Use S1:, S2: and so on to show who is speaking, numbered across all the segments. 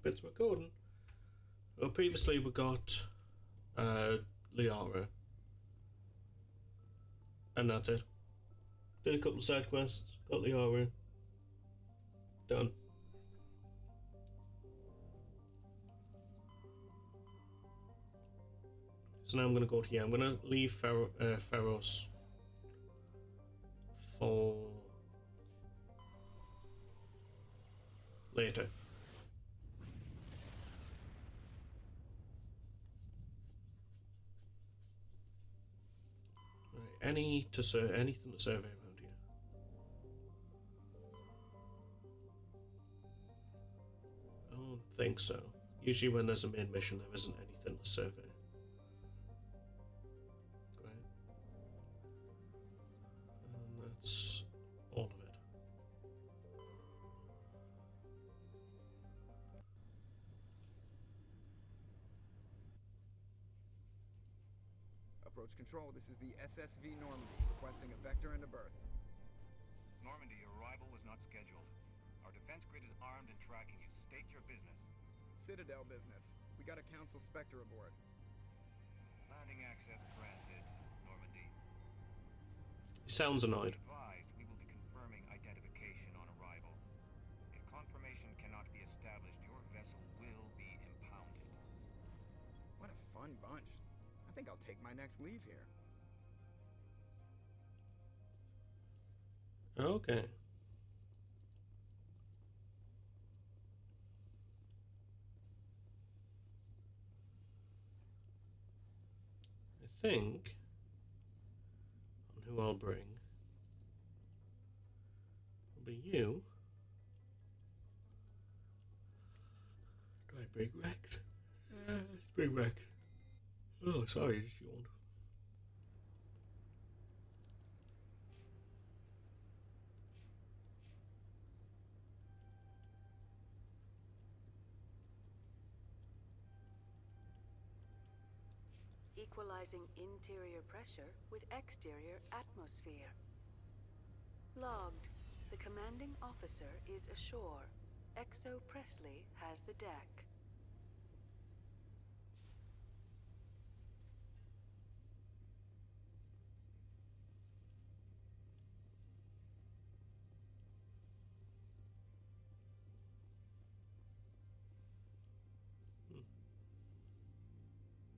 S1: bits recording. Well, previously we got Liara, and that's it. Did a couple of side quests, got Liara, done. So now I'm going to go to here. I'm going to leave Pharos for later. Right, anything to survey around here? I don't think so. Usually when there's a main mission there isn't anything to survey. That's all of it.
S2: Approach control, this is the SSV Normandy, requesting a vector and a berth.
S3: Normandy, your arrival was not scheduled. Our defense grid is armed and tracking you. State your business.
S2: Citadel business. We got a Council Spectre aboard.
S3: Landing access granted, Normandy.
S1: He sounds annoyed.
S3: Advised, we will be confirming identification on arrival. If confirmation cannot be established, your vessel will be impounded.
S2: What a fun bunch. I think I'll take my next leave here.
S1: Okay. I think on who I'll bring will be you. Do I bring Rex? Let's bring Rex. Oh, sorry, I just yawned.
S4: Equalizing interior pressure with exterior atmosphere. Logged. The commanding officer is ashore. Exo Presley has the deck.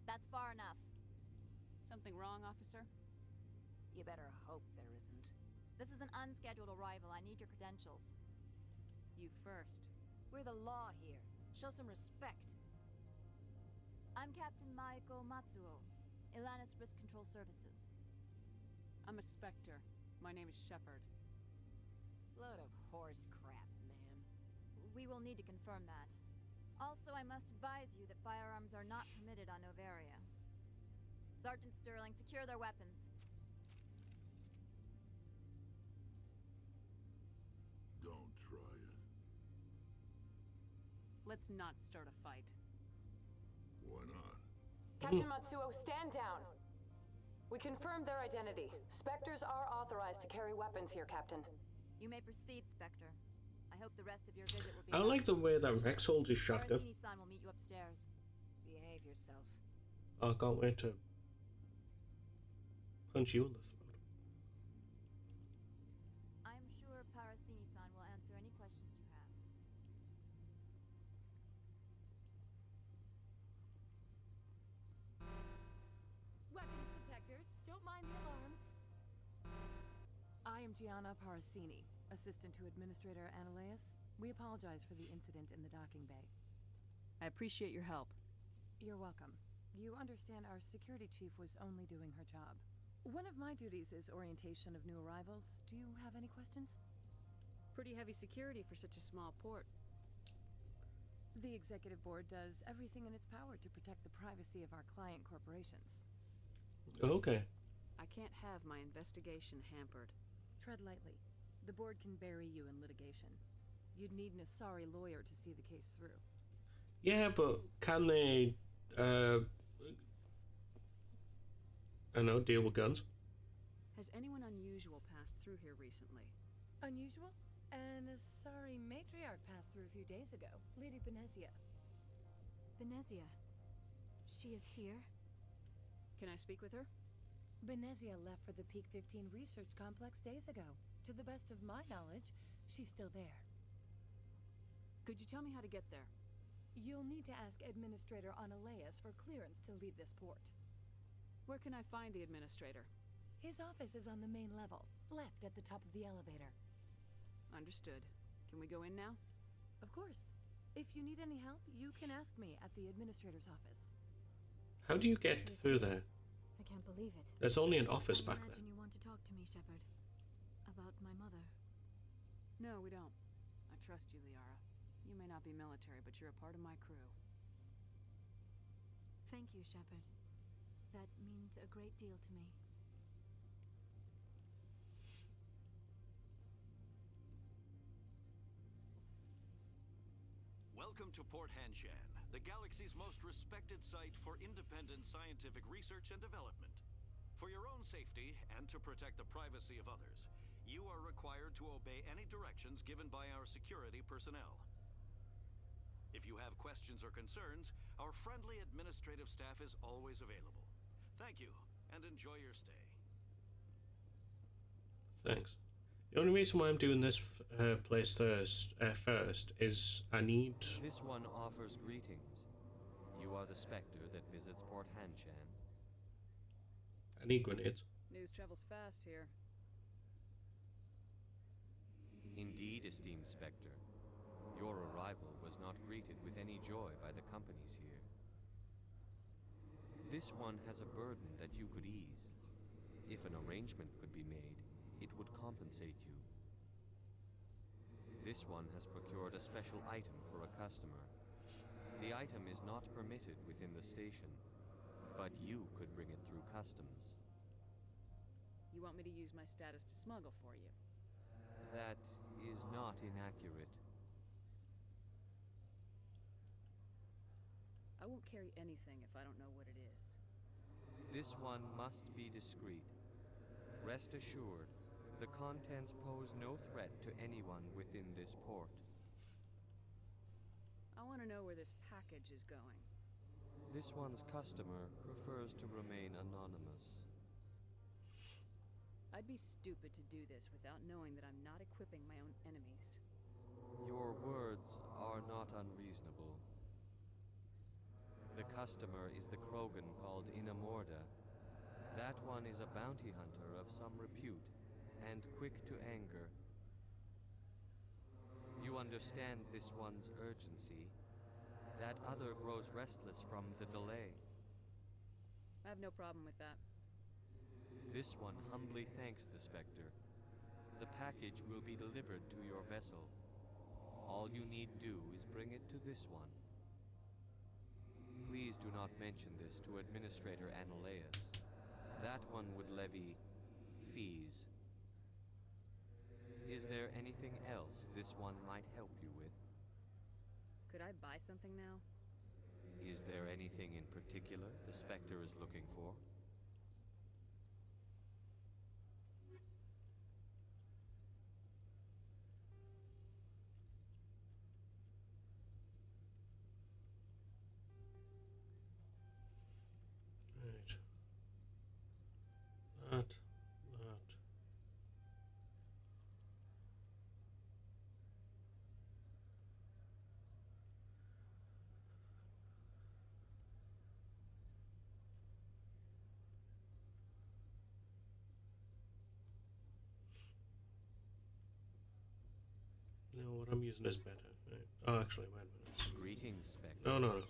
S5: That's far enough.
S6: Something wrong, officer?
S5: You better hope there isn't. This is an unscheduled arrival. I need your credentials.
S6: You first.
S5: We're the law here. Show some respect. I'm Captain Maiko Matsuo, Ilanis Risk Control Services.
S6: I'm a Spectre. My name is Shepard.
S5: Load of horse crap, ma'am. We will need to confirm that. Also, I must advise you that firearms are not permitted on Novaria. Sergeant Sterling, secure their weapons.
S7: Don't try it.
S6: Let's not start a fight.
S7: Why not?
S8: Captain Matsuo, stand down. We confirmed their identity. Spectres are authorized to carry weapons here, Captain.
S5: You may proceed, Spectre. I hope the rest of your visit will be...
S1: I like the way that Rex holds his shotgun.
S5: Arasini-san will meet you upstairs. Behave yourself.
S1: I can't wait to punch you in the throat.
S5: I'm sure Parasini-san will answer any questions you have.
S9: Weapons detectors. Don't mind the alarms. I am Gianna Parasini, assistant to Administrator Analeus. We apologize for the incident in the docking bay.
S6: I appreciate your help.
S9: You're welcome. You understand our security chief was only doing her job. One of my duties is orientation of new arrivals. Do you have any questions?
S6: Pretty heavy security for such a small port.
S9: The executive board does everything in its power to protect the privacy of our client corporations.
S1: Okay.
S6: I can't have my investigation hampered.
S9: Tread lightly. The board can bury you in litigation. You'd need an Asari lawyer to see the case through.
S1: Yeah, but can they, I don't know, deal with guns?
S6: Has anyone unusual passed through here recently?
S9: Unusual? An Asari matriarch passed through a few days ago. Lady Benezia.
S5: Benezia. She is here?
S6: Can I speak with her?
S9: Benezia left for the Peak 15 research complex days ago. To the best of my knowledge, she's still there.
S6: Could you tell me how to get there?
S9: You'll need to ask Administrator Analeus for clearance to leave this port.
S6: Where can I find the administrator?
S9: His office is on the main level, left at the top of the elevator.
S6: Understood. Can we go in now?
S9: Of course. If you need any help, you can ask me at the Administrator's office.
S1: How do you get through there?
S5: I can't believe it.
S1: There's only an office
S5: I
S1: back
S5: imagine
S1: there.
S5: you want to talk to me, Shepard. About my mother.
S6: No, we don't. I trust you, Liara. You may not be military, but you're a part of my crew.
S5: Thank you, Shepard. That means a great deal to me.
S10: Welcome to Port Hanshan, the galaxy's most respected site for independent scientific research and development. For your own safety and to protect the privacy of others, you are required to obey any directions given by our security personnel. If you have questions or concerns, our friendly administrative staff is always available. Thank you, and enjoy your stay.
S1: Thanks. The only reason why I'm doing this place first is I need...
S11: This one offers greetings. You are the Spectre that visits Port Hanshan.
S1: I need grenades.
S6: News travels fast here.
S11: Indeed, esteemed Spectre. Your arrival was not greeted with any joy by the companies here. This one has a burden that you could ease. If an arrangement could be made, it would compensate you. This one has procured a special item for a customer. The item is not permitted within the station, but you could bring it through customs.
S6: You want me to use my status to smuggle for you?
S11: That is not inaccurate.
S6: I won't carry anything if I don't know what it is.
S11: This one must be discreet. Rest assured, the contents pose no threat to anyone within this port.
S6: I want to know where this package is going.
S11: This one's customer prefers to remain anonymous.
S6: I'd be stupid to do this without knowing that I'm not equipping my own enemies.
S11: Your words are not unreasonable. The customer is the Krogan called Inamorda. That one is a bounty hunter of some repute, and quick to anger. You understand this one's urgency. That other grows restless from the delay.
S6: I have no problem with that.
S11: This one humbly thanks the Spectre. The package will be delivered to your vessel. All you need do is bring it to this one. Please do not mention this to Administrator Analeus. That one would levy fees. Is there anything else this one might help you with?
S6: Could I buy something now?
S11: Is there anything in particular the Spectre is looking for?
S1: Right. That. No, what I'm using is better. Right. Oh, actually, wait a minute.
S11: Greetings, Spectre.
S1: No.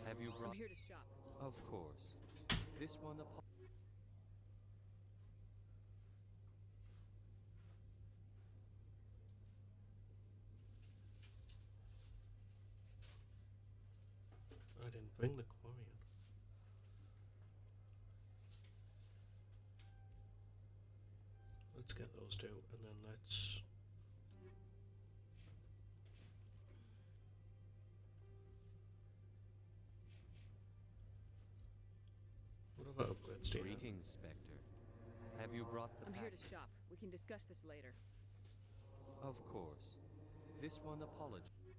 S11: Have you brought...
S6: I'm here to shop.
S11: Of course. This one
S1: I didn't bring the Quarian. Let's get those two, and then let's... What about upgrades do you have?
S11: Greetings, Spectre. Have you brought the
S6: I'm here to
S11: package?
S6: shop. We can discuss this later.
S11: Of course. This one apologizes.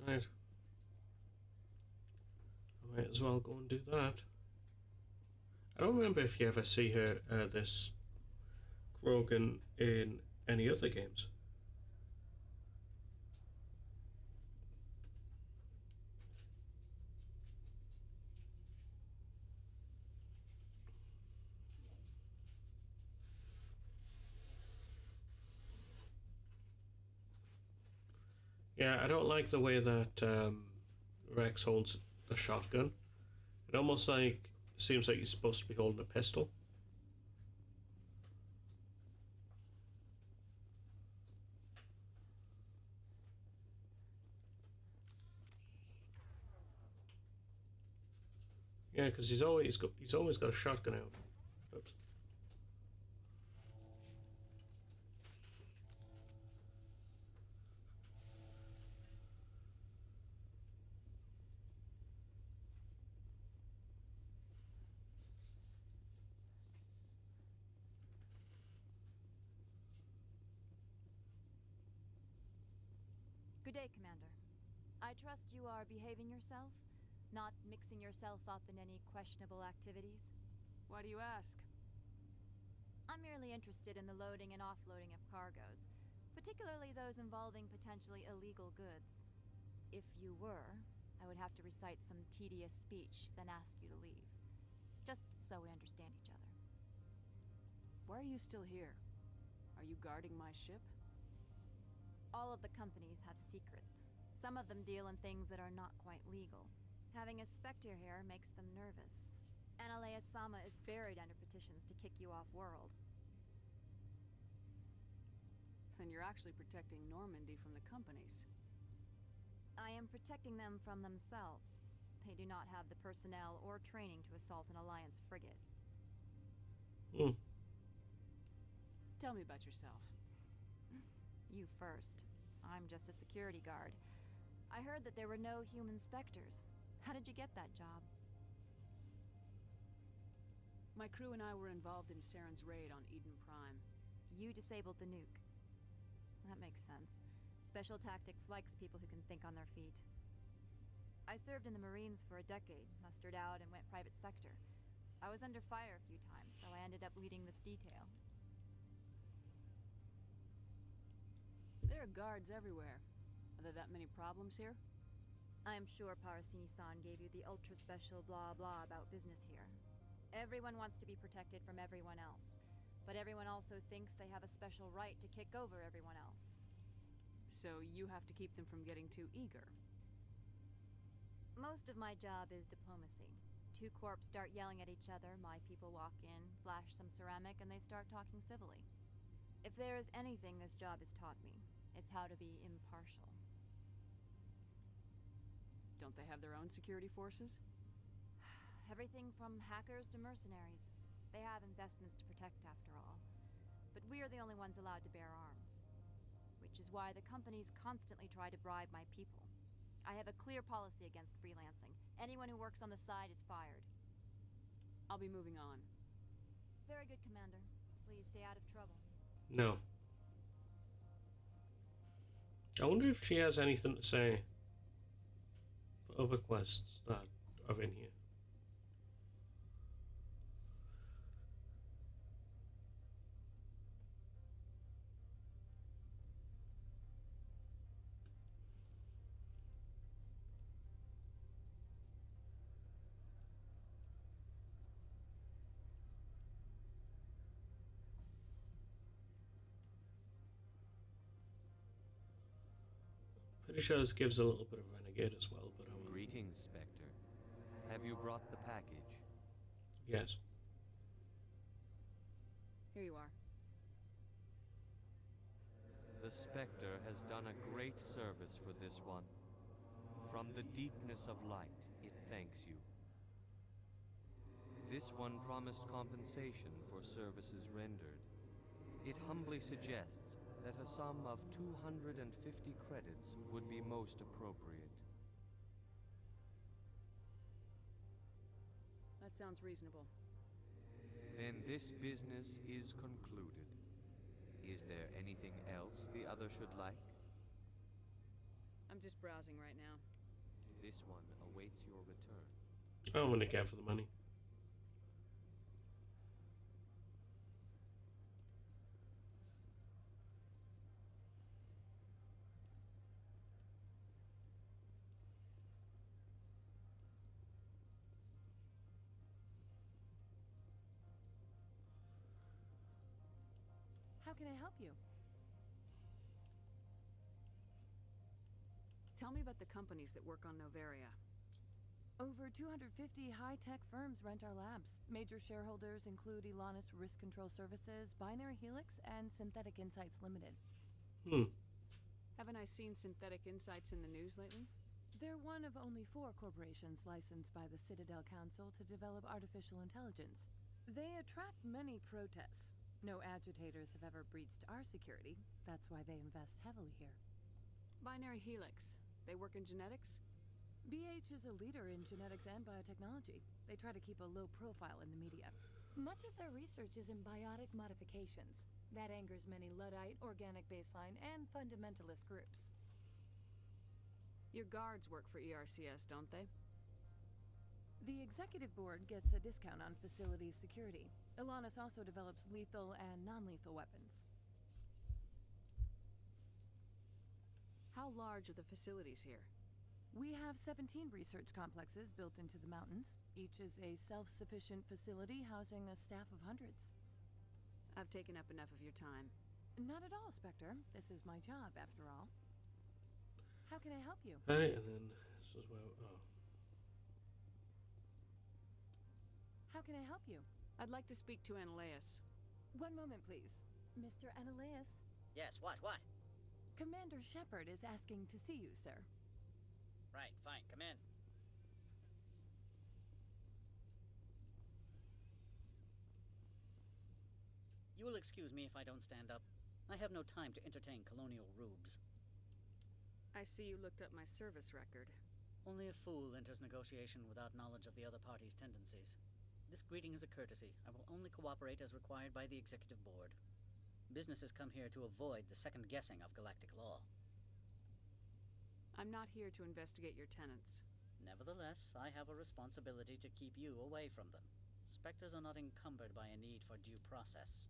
S1: Right. I might as well go and do that. I don't remember if you ever see her, this Krogan, in any other games. Yeah, I don't like the way that Rex holds the shotgun. It almost like seems like he's supposed to be holding a pistol. Yeah, because he's always got a shotgun out. Oops.
S5: Good day, Commander. I trust you are behaving yourself? Not mixing yourself up in any questionable activities?
S6: Why do you ask?
S5: I'm merely interested in the loading and offloading of cargoes, particularly those involving potentially illegal goods. If you were, I would have to recite some tedious speech, then ask you to leave. Just so we understand each other.
S6: Why are you still here? Are you guarding my ship?
S5: All of the companies have secrets. Some of them deal in things that are not quite legal. Having a Spectre here makes them nervous. Analea-sama is buried under petitions to kick you off-world.
S6: Then you're actually protecting Normandy from the companies.
S5: I am protecting them from themselves. They do not have the personnel or training to assault an Alliance frigate.
S6: Tell me about yourself.
S5: You first. I'm just a security guard. I heard that there were no human Spectres. How did you get that job?
S6: My crew and I were involved in Saren's raid on Eden Prime.
S5: You disabled the nuke. That makes sense. Special Tactics likes people who can think on their feet. I served in the Marines for a decade, mustered out, and went private sector. I was under fire a few times, so I ended up leading this detail.
S6: There are guards everywhere. Are there that many problems here?
S5: I am sure Parasini-san gave you the ultra-special blah-blah about business here. Everyone wants to be protected from everyone else, but everyone also thinks they have a special right to kick over everyone else.
S6: So you have to keep them from getting too eager.
S5: Most of my job is diplomacy. Two corps start yelling at each other, my people walk in, flash some ceramic, and they start talking civilly. If there is anything this job has taught me, it's how to be impartial.
S6: Don't they have their own security forces?
S5: Everything from hackers to mercenaries. They have investments to protect, after all. But we are the only ones allowed to bear arms. Which is why the companies constantly try to bribe my people. I have a clear policy against freelancing. Anyone who works on the side is fired.
S6: I'll be moving on.
S5: Very good, Commander. Please stay out of trouble.
S1: No. I wonder if she has anything to say for other quests that are in here. Pretty sure this gives a little bit of Renegade as well, but I will.
S11: Greetings, Spectre. Have you brought the package?
S1: Yes.
S6: Here you are.
S11: The Spectre has done a great service for this one. From the deepness of light, it thanks you. This one promised compensation for services rendered. It humbly suggests that a sum of 250 credits would be most appropriate.
S6: That sounds reasonable.
S11: Then this business is concluded. Is there anything else the other should like?
S6: I'm I'm just browsing right now.
S11: This one awaits your return.
S1: I'm gonna care for the money.
S9: How can I help you?
S6: Tell me about the companies that work on Noveria.
S9: Over 250 high-tech firms rent our labs. Major shareholders include Elanus Risk Control Services, Binary Helix, and Synthetic Insights Limited.
S6: Haven't I seen Synthetic Insights in the news lately?
S9: They're one of only 4 corporations licensed by the Citadel Council to develop artificial intelligence. They attract many protests. No agitators have ever breached our security. That's why they invest heavily here.
S6: Binary Helix. They work in genetics?
S9: BH is a leader in genetics and biotechnology. They try to keep a low profile in the media. Much of their research is in biotic modifications. That angers many Luddite, organic baseline, and fundamentalist groups.
S6: Your guards work for ERCS, don't they?
S9: The executive board gets a discount on facility security. Elanus also develops lethal and non-lethal weapons.
S6: How large are the facilities here?
S9: We have 17 research complexes built into the mountains. Each is a self-sufficient facility housing a staff of hundreds.
S6: I've taken up enough of your time.
S9: Not at all, Spectre. This is my job, after all. How can I help you?
S1: Hey, and then this is where. Oh.
S9: How can I help you?
S6: I'd like to speak to Analeas.
S9: One moment, please. Mr. Analeas?
S12: Yes, what?
S9: Commander Shepard is asking to see you, sir.
S12: Right, fine, come in. You will excuse me if I don't stand up. I have no time to entertain colonial rubes.
S6: I see you looked up my service record.
S12: Only a fool enters negotiation without knowledge of the other party's tendencies. This greeting is a courtesy. I will only cooperate as required by the executive board. Businesses come here to avoid the second guessing of galactic law.
S6: I'm not here to investigate your tenants.
S12: Nevertheless, I have a responsibility to keep you away from them. Spectres are not encumbered by a need for due process.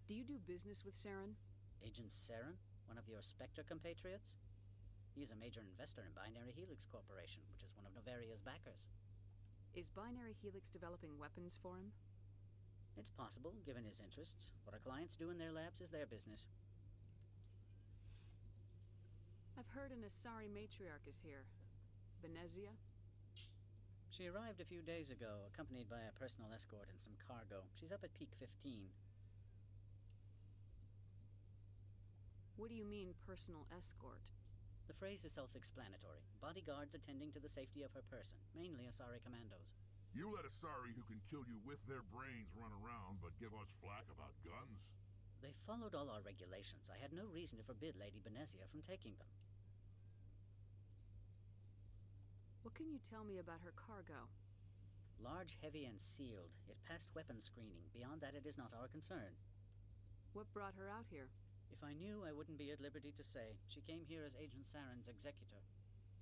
S6: Do you do business with Saren?
S12: Agent Saren? One of your Spectre compatriots? He is a major investor in Binary Helix Corporation, which is one of Novaria's backers.
S6: Is Binary Helix developing weapons for him?
S12: It's possible, given his interests. What our clients do in their labs is their business.
S6: I've heard an Asari matriarch is here. Venezia?
S12: She arrived a few days ago, accompanied by a personal escort and some cargo. She's up at peak 15.
S6: What do you mean, personal escort?
S12: The phrase is self-explanatory. Bodyguards attending to the safety of her person, mainly Asari commandos.
S7: You let Asari who can kill you with their brains run around, but give us flack about guns?
S12: They followed all our regulations. I had no reason to forbid Lady Benezia from taking them.
S6: What can you tell me about her cargo?
S12: Large, heavy, and sealed. It passed weapons screening. Beyond that, it is not our concern.
S6: What brought her out here?
S12: If I knew, I wouldn't be at liberty to say. She came here as Agent Saren's executor.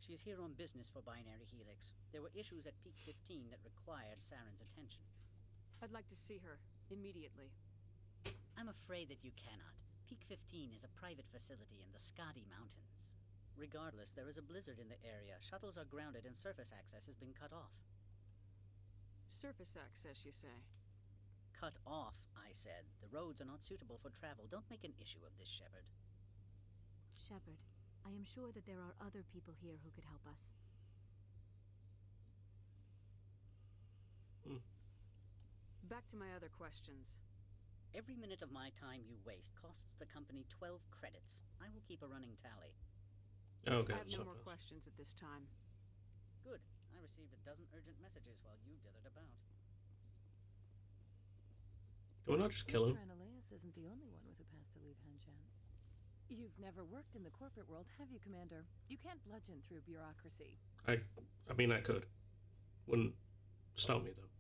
S12: She's here on business for Binary Helix. There were issues at Peak 15 that required Saren's attention.
S6: I'd like to see her, immediately.
S12: I'm afraid that you cannot. Peak 15 is a private facility in the Skadi Mountains. Regardless, there is a blizzard in the area. Shuttles are grounded and surface access has been cut off.
S6: Surface access, you say?
S12: Cut off, I said. The roads are not suitable for travel. Don't make an issue of this, Shepard.
S13: Shepard, I am sure that there are other people here who could help us.
S6: Back to my other questions.
S12: Every minute of my time you waste costs the company 12 credits. I will keep a running tally.
S1: Okay,
S6: I have no more questions at this time.
S12: Good. I received a dozen urgent messages while you dithered about.
S1: Can we not just kill him?
S9: Mr. Analeas isn't the only one with a pass to leave Hanshan. You've never worked in the corporate world, have you, Commander? You can't bludgeon through bureaucracy.
S1: I mean, I could. Wouldn't stop me, though.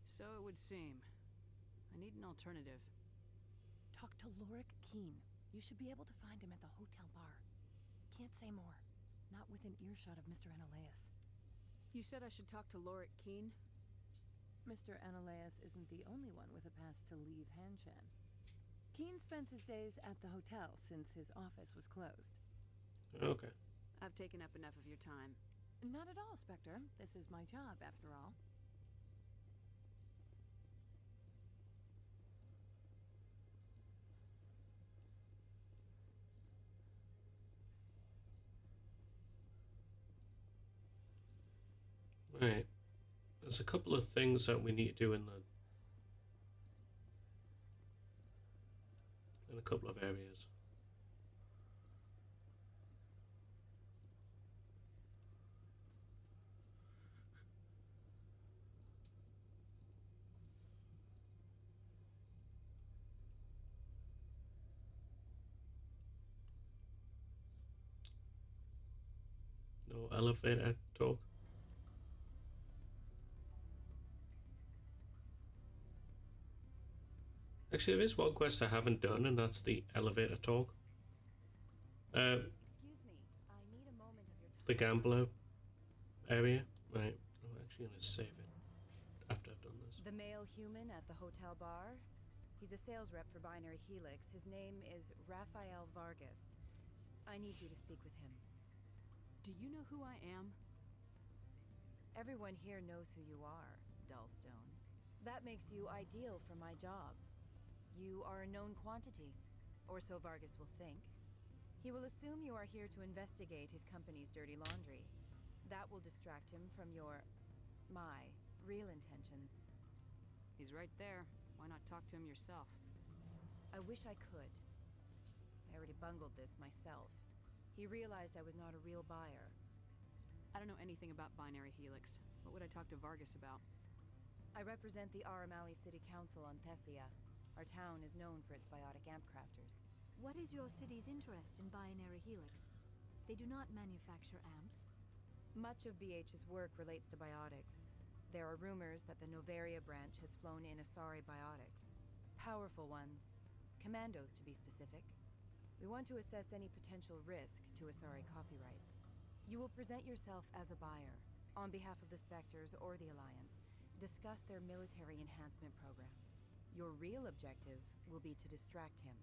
S6: So it would seem. I need an alternative.
S9: Talk to Lorik Keen. You should be able to find him at the hotel bar. Can't say more. Not within earshot of Mr. Analaeus.
S6: You said I should talk to Lorik Keen?
S9: Mr. Analaeus isn't the only one with a pass to leave Hanshan. Keen spends his days at the hotel since his office was closed.
S1: Okay.
S6: I've taken up enough of your time.
S9: Not at all, Spectre. This is my job, after all.
S1: Right. There's a couple of things that we need to do in a couple of areas. No elevator talk. Actually, there is one quest I haven't done, and that's the elevator talk.
S5: Excuse me, I need a moment of your time.
S1: The gambler area. Right. I'm actually going to save it after I've done this.
S14: The male human at the hotel bar? He's a sales rep for Binary Helix. His name is Rafael Vargas. I need you to speak with him.
S6: Do you know who I am?
S14: Everyone here knows who you are, Dullstone. That makes you ideal for my job. You are a known quantity, or so Vargas will think. He will assume you are here to investigate his company's dirty laundry. That will distract him from my real intentions.
S6: He's right there. Why not talk to him yourself?
S14: I wish I could. I already bungled this myself. He realized I was not a real buyer.
S6: I don't know anything about Binary Helix. What would I talk to Vargas about?
S14: I represent the Aramali City Council on Thessia. Our town is known for its biotic amp crafters.
S13: What is your city's interest in Binary Helix? They do not manufacture amps.
S14: Much of BH's work relates to biotics. There are rumors that the Novaria branch has flown in Asari biotics. Powerful ones. Commandos, to be specific. We want to assess any potential risk to Asari copyrights. You will present yourself as a buyer, on behalf of the Spectres or the Alliance. Discuss their military enhancement programs. Your real objective will be to distract him.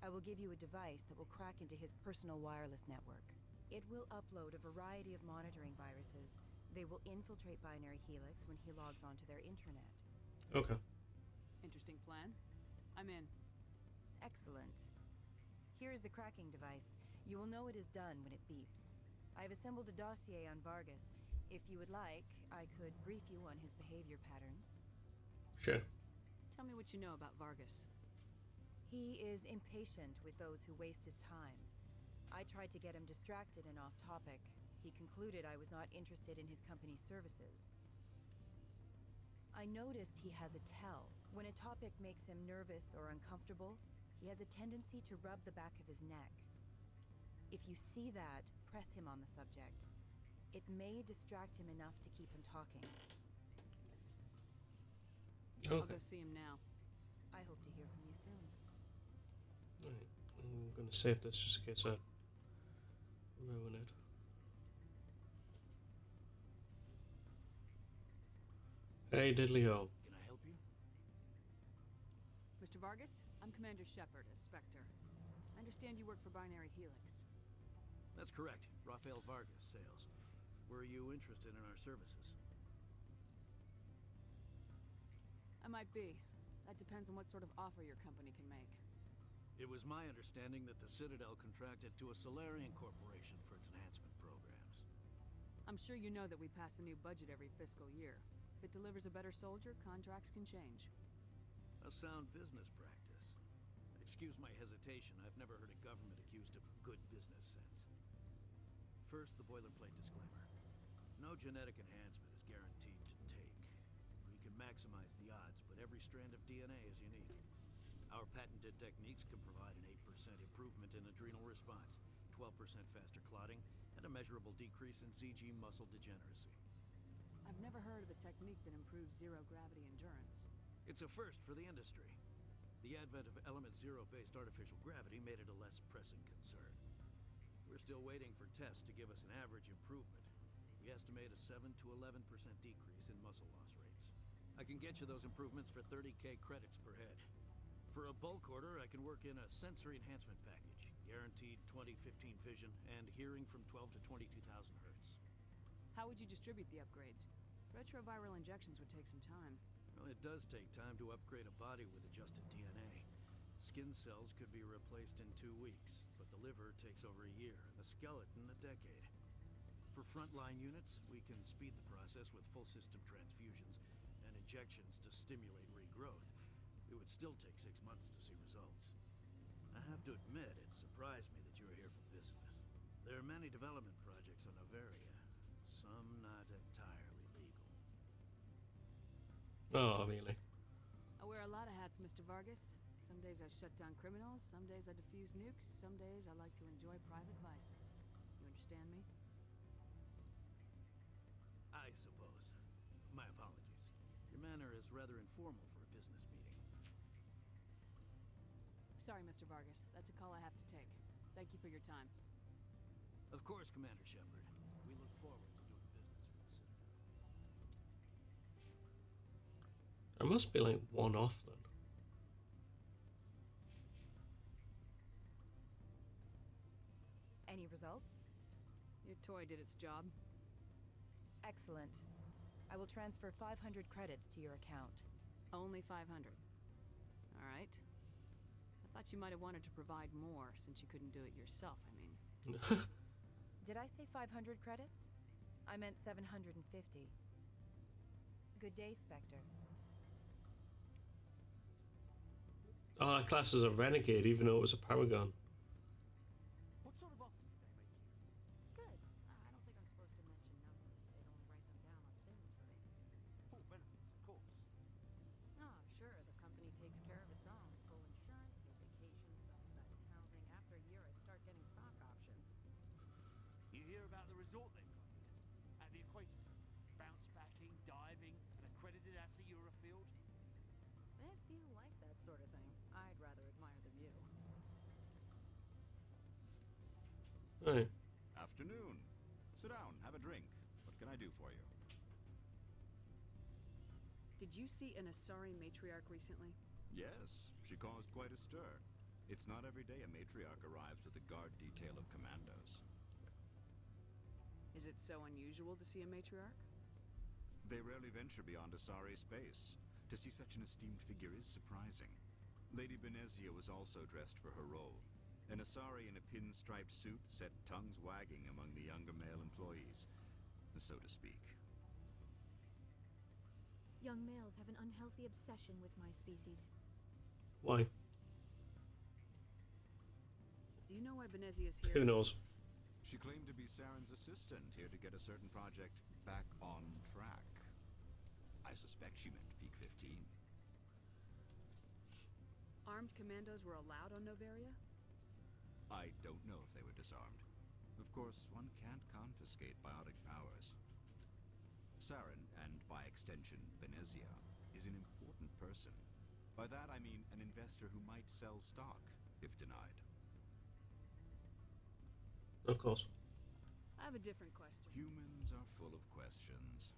S14: I will give you a device that will crack into his personal wireless network. It will upload a variety of monitoring viruses. They will infiltrate Binary Helix when he logs onto their intranet.
S1: Okay.
S6: Interesting plan. I'm in.
S14: Excellent. Here is the cracking device. You will know it is done when it beeps. I have assembled a dossier on Vargas. If you would like, I could brief you on his behavior patterns.
S1: Sure.
S6: Tell me what you know about Vargas.
S14: He is impatient with those who waste his time. I tried to get him distracted and off topic. He concluded I was not interested in his company's services. I noticed he has a tell. When a topic makes him nervous or uncomfortable, he has a tendency to rub the back of his neck. If you see that, press him on the subject. It may distract him enough to keep him talking.
S6: I'll go see him now.
S14: I hope to hear from you soon.
S1: Right. I'm going to save this just in case I ruin it. Hey, diddly-ho.
S15: Can I help you?
S6: Mr. Vargas, I'm Commander Shepard, a Spectre. I understand you work for Binary Helix.
S15: That's correct. Rafael Vargas, sales. Were you interested in our services?
S6: I might be. That depends on what sort of offer your company can make.
S15: It was my understanding that the Citadel contracted to a Solarian corporation for its enhancement programs.
S6: I'm sure you know that we pass a new budget every fiscal year. If it delivers a better soldier, contracts can change.
S15: A sound business practice. Excuse my hesitation, I've never heard a government accused of good business sense. First, the boilerplate disclaimer. No genetic enhancement is guaranteed to take. We can maximize the odds, but every strand of DNA is unique. Our patented techniques can provide an 8% improvement in adrenal response, 12% faster clotting, and a measurable decrease in ZG muscle degeneracy.
S6: I've never heard of a technique that improves zero-gravity endurance.
S15: It's a first for the industry. The advent of element zero-based artificial gravity made it a less pressing concern. We're still waiting for tests to give us an average improvement. We estimate a 7 to 11% decrease in muscle loss rates. I can get you those improvements for 30k credits per head. For a bulk order, I can work in a sensory enhancement package, guaranteed 20/15 vision and hearing from 12 to 22,000 hertz.
S6: How would you distribute the upgrades? Retroviral injections would take some time.
S15: Well, it does take time to upgrade a body with adjusted DNA. Skin cells could be replaced in 2 weeks, but the liver takes over a year, and the skeleton a decade. For frontline units, we can speed the process with full system transfusions and injections to stimulate regrowth. It would still take 6 months to see results. I have to admit, it surprised me that you are here for business. There are many development projects on Noveria, some not entirely legal.
S1: Oh, really?
S6: I wear a lot of hats, Mr. Vargas. Some days I shut down criminals, some days I defuse nukes, some days I like to enjoy private vices. You understand me?
S15: I suppose. My apologies. Your manner is rather informal for a business meeting.
S6: Sorry, Mr. Vargas. That's a call I have to take. Thank you for your time.
S15: Of course, Commander Shepard. We look forward to doing business with the Citadel.
S1: I must be like one off then.
S14: Any results?
S6: Your toy did its job.
S14: Excellent. I will transfer 500 credits to your account.
S6: Only 500. All right. I thought you might have wanted to provide more since you couldn't do it yourself, I mean.
S14: Did I say 500 credits? I meant 750. Good day, Spectre.
S1: Oh, that class is a renegade, even though it was a paragon.
S16: What sort of offer did they make you?
S5: Good. I don't think I'm supposed to mention numbers. They don't write them down on thin string.
S16: Full benefits, of course.
S5: Oh, sure. The company takes care of its own. Full insurance, paid vacation, subsidized housing. After a year, I'd start getting stock options.
S16: You hear about the resort they've got here? At the equator. Bounce backing, diving, an accredited ASA Eurofield.
S5: If you like that sort of thing, I'd rather admire the view.
S1: Right.
S17: Afternoon. Sit down, have a drink. What can I do for you?
S6: Did you see an Asari matriarch recently?
S17: Yes, she caused quite a stir. It's not every day a matriarch arrives with a guard detail of commandos.
S6: Is it so unusual to see a matriarch?
S17: They rarely venture beyond Asari space. To see such an esteemed figure is surprising. Lady Benezia was also dressed for her role. An Asari in a pinstriped suit set tongues wagging among the younger male employees, so to speak.
S13: Young males have an unhealthy obsession with my species.
S1: Why?
S6: Do you know why Benezia's here?
S1: Who knows?
S17: She claimed to be Saren's assistant, here to get a certain project back on track. I suspect she meant Peak 15.
S6: Armed commandos were allowed on Noveria?
S17: I don't know if they were disarmed. Of course, one can't confiscate biotic powers. Saren, and by extension Benezia, is an important person. By that I mean an investor who might sell stock, if denied.
S1: Of course.
S6: I have a different question.
S17: Humans are full of questions.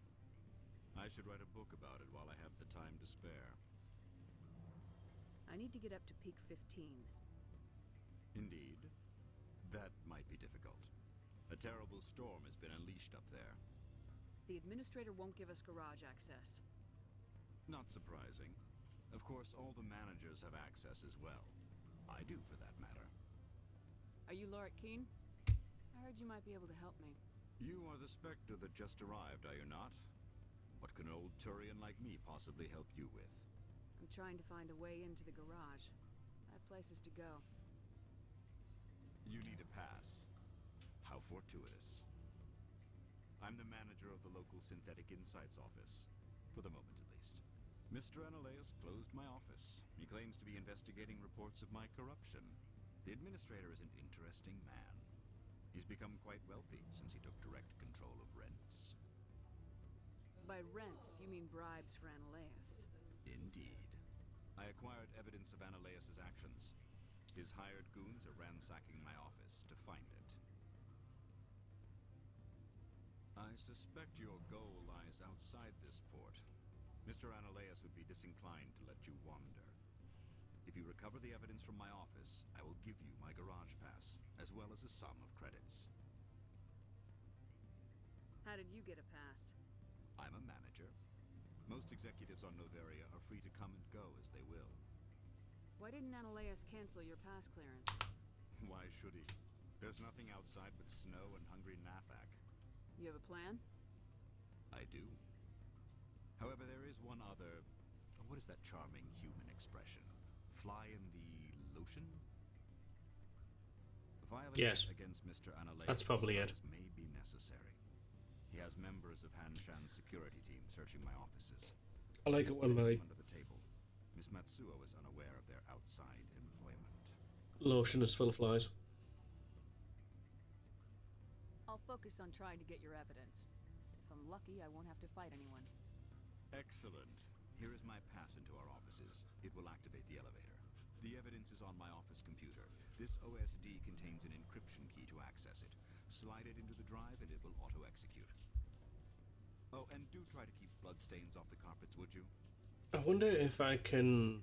S17: I should write a book about it while I have the time to spare.
S6: I need to get up to Peak 15.
S17: Indeed. That might be difficult. A terrible storm has been unleashed up there.
S6: The administrator won't give us garage access.
S17: Not surprising. Of course, all the managers have access as well. I do, for that matter.
S6: Are you Lorik Keen? I heard you might be able to help me.
S17: You are the Spectre that just arrived, are you not? What can an old Turian like me possibly help you with?
S6: I'm trying to find a way into the garage. I have places to go.
S17: You need a pass. How fortuitous. I'm the manager of the local Synthetic Insights office. For the moment, at least. Mr. Analeus closed my office. He claims to be investigating reports of my corruption. The administrator is an interesting man. He's become quite wealthy since he took direct control of rents.
S6: By rents, you mean bribes for Analeus.
S17: Indeed. I acquired evidence of Analeus's actions. His hired goons are ransacking my office to find it. suspect your goal lies outside this port. Mr. Analeas would be disinclined to let you wander. If you recover the evidence from my office, I will give you my garage pass, as well as a sum of credits.
S6: How did you get a pass?
S17: I'm a manager. Most executives on Noveria are free to come and go as they will.
S6: Why didn't Analeas cancel your pass clearance?
S17: Why should he? There's nothing outside but snow and hungry Nafak.
S6: You have a plan?
S17: I do. However, there is one other... What is that charming human expression? Fly in the lotion? Violence
S1: Yes.
S17: against Mr. Analeas
S1: That's probably it.
S17: may be necessary. He has members of Hanshan's security team searching my offices.
S1: I like it when my
S17: Under the table. Miss Matsuo is unaware of their outside employment.
S1: lotion is full of flies.
S6: I'll focus on trying to get your evidence. If I'm lucky, I won't have to fight anyone.
S17: Excellent. Here is my pass into our offices. It will activate the elevator. The evidence is on my office computer. This OSD contains an encryption key to access it. Slide it into the drive and it will auto-execute. Oh, and do try to keep bloodstains off the carpets, would you?
S1: I wonder if I can...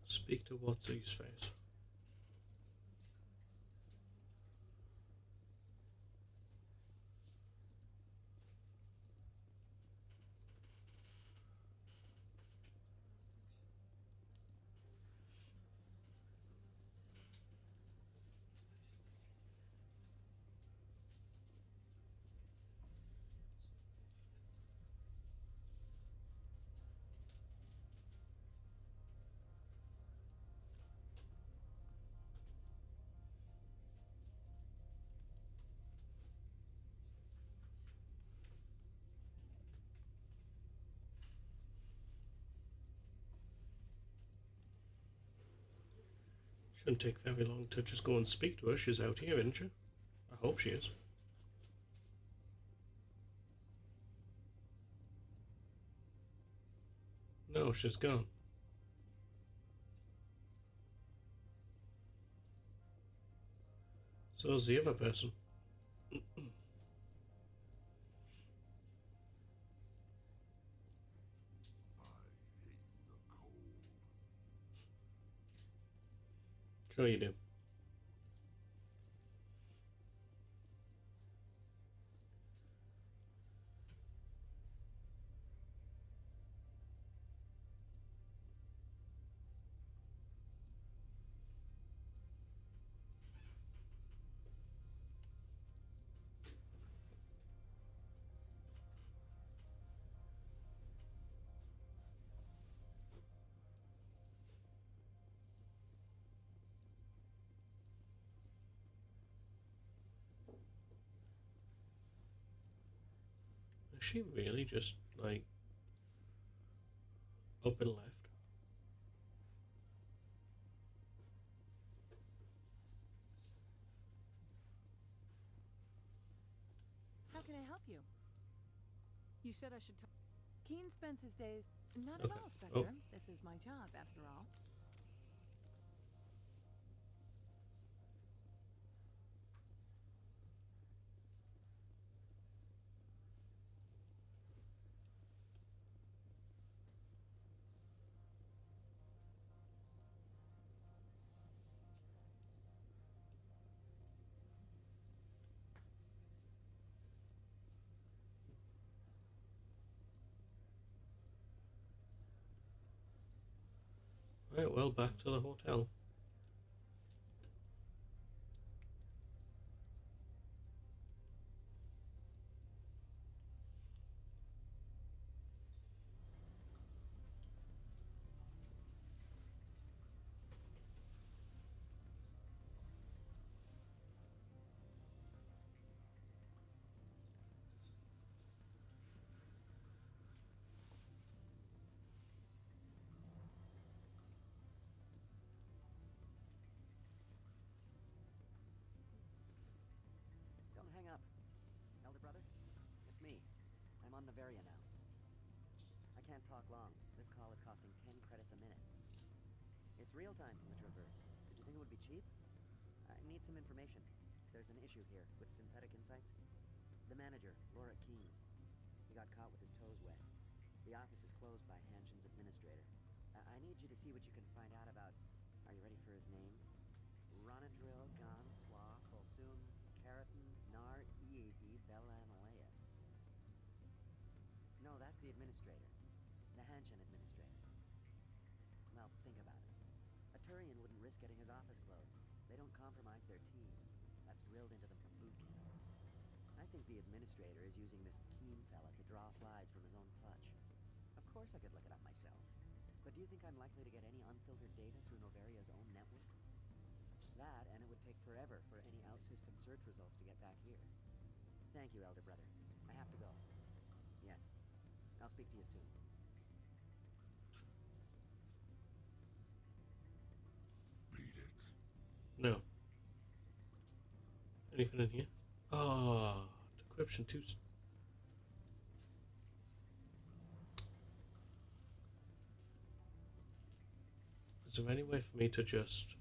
S1: speak to what's his face. Shouldn't take very long to just go and speak to her. She's out here, isn't she? I hope she is. No, she's gone. So is the other person. Sure you do. Is she really just, like, up and left?
S9: How can I help you?
S6: You said I should talk.
S9: Keen spends his days... Not
S1: Okay.
S9: at all, Spectre.
S1: Oh.
S9: This is my job, after all.
S1: Right, well, back to the hotel.
S18: on Noveria now. I can't talk long. This call is costing 10 credits a minute. It's real time from the Traverse. Did you think it would be cheap? I need some information. There's an issue here with Synthetic Insights. The manager, Laura Keene. He got caught with his toes wet. The office is closed by Hanshin's administrator. I need you to see what you can find out about... Are you ready for his name? Ronadril Gan Swa Folsum Karathon Nar Ead Belamaleus. No, that's the administrator. The Hanshin administrator. Well, think about it. A Turian wouldn't risk getting his office closed. They don't compromise their team. That's drilled into them from boot camp. I think the administrator is using this Keene fella to draw flies from his own clutch. Of course I could look it up myself. But do you think I'm likely to get any unfiltered data through Noveria's own network? That, and it would take forever for any out-system search results to get back here. Thank you, Elder Brother. I have to go. Yes. I'll speak to you soon.
S7: Beat it.
S1: No. Anything in here? Oh, decryption 2. Is there any way for me to just...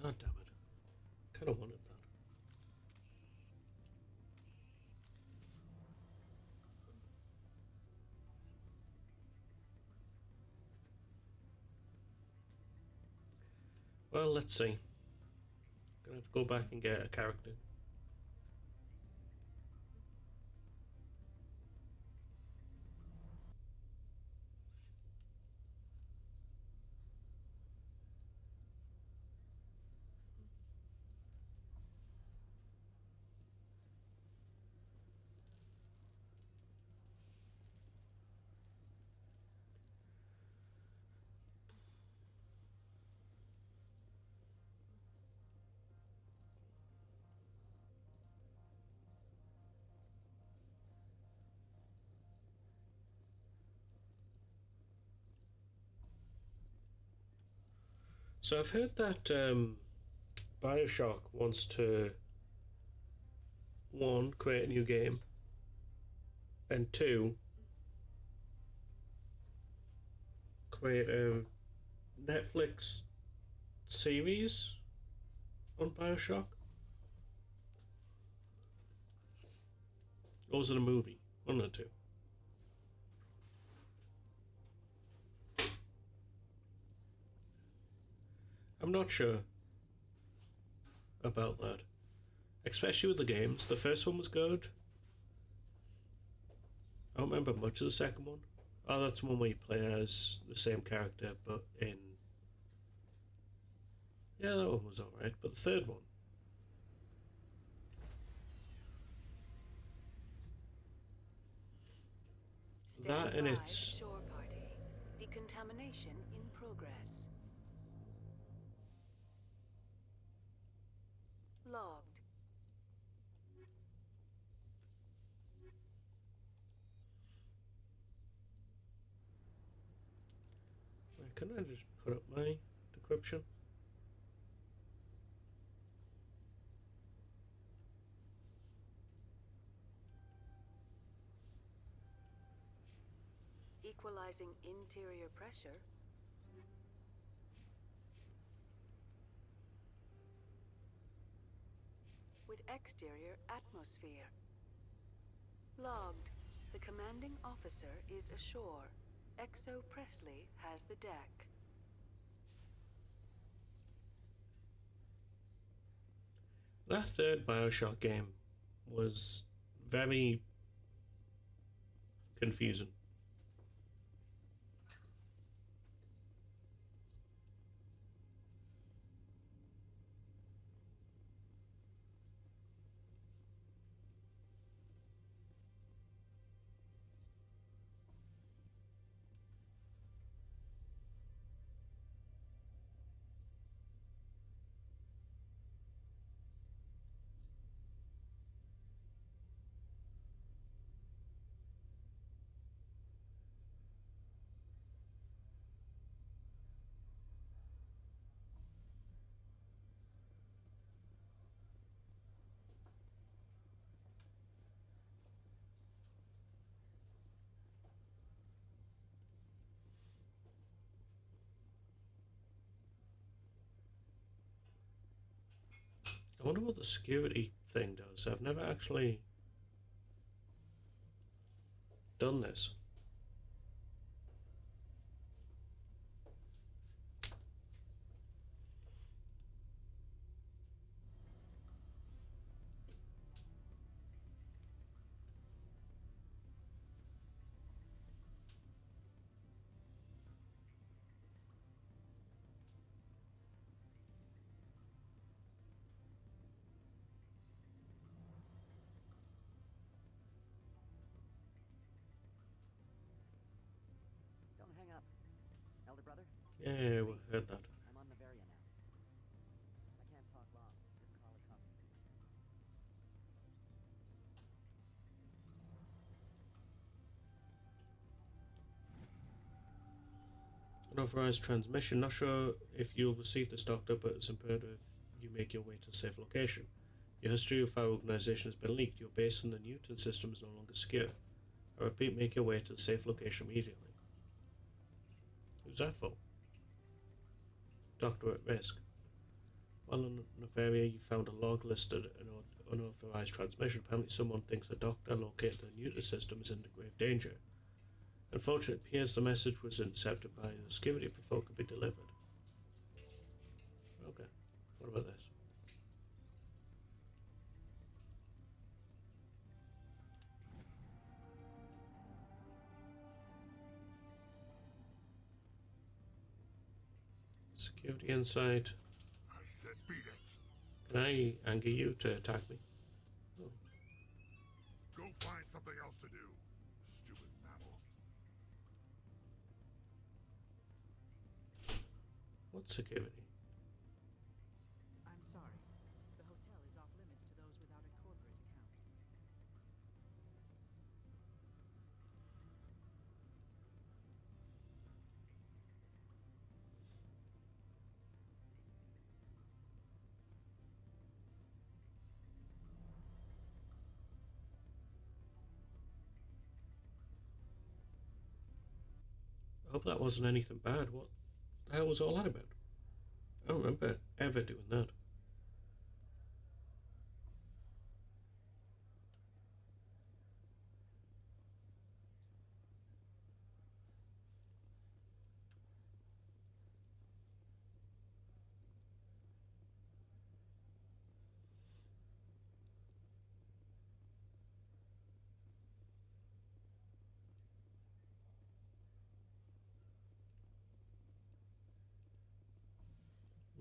S1: God damn it. Kind of wanted that. Well, let's see. Gonna have to go back and get a character. So I've heard that Bioshock wants to, one, create a new game, and two, create a Netflix series on Bioshock. Or was it a movie? One or two. I'm not sure about that. Especially with the games. The first one was good. I don't remember much of the second one. Oh, that's the one where you play as the same character, but in... Yeah, that one was alright. But the third one... That and its...
S4: Shore party. Decontamination in progress. Logged.
S1: Can I just put up my decryption?
S4: Equalizing interior pressure. With exterior atmosphere. Logged. The commanding officer is ashore. Exo Presley has the deck.
S1: That third Bioshock game was very confusing. I wonder what the security thing does. I've never actually done this.
S18: Don't hang up. Elder brother?
S1: Yeah, we heard that.
S18: I'm on Nevaria now. I can't talk long. This call is coming.
S1: Unauthorized transmission. Not sure if you'll receive this, Doctor, but it's imperative you make your way to a safe location. Your history of our organization has been leaked. Your base in the Newton system is no longer secure. I repeat, make your way to the safe location immediately. Who's that for? Doctor at risk. While in Nevaria, you found a log listed an unauthorized transmission. Apparently someone thinks a doctor located in the Newton system is in grave danger. Unfortunately, it appears the message was intercepted by the security before it could be delivered. Okay, what about this? Security insight.
S7: I said beat it.
S1: Can I anger you to attack me? Oh.
S7: Go find something else to do. Stupid mammal.
S1: What security?
S6: I'm sorry. The hotel is off limits to those without a corporate account.
S1: I hope that wasn't anything bad. What the hell was all that about? I don't remember ever doing that.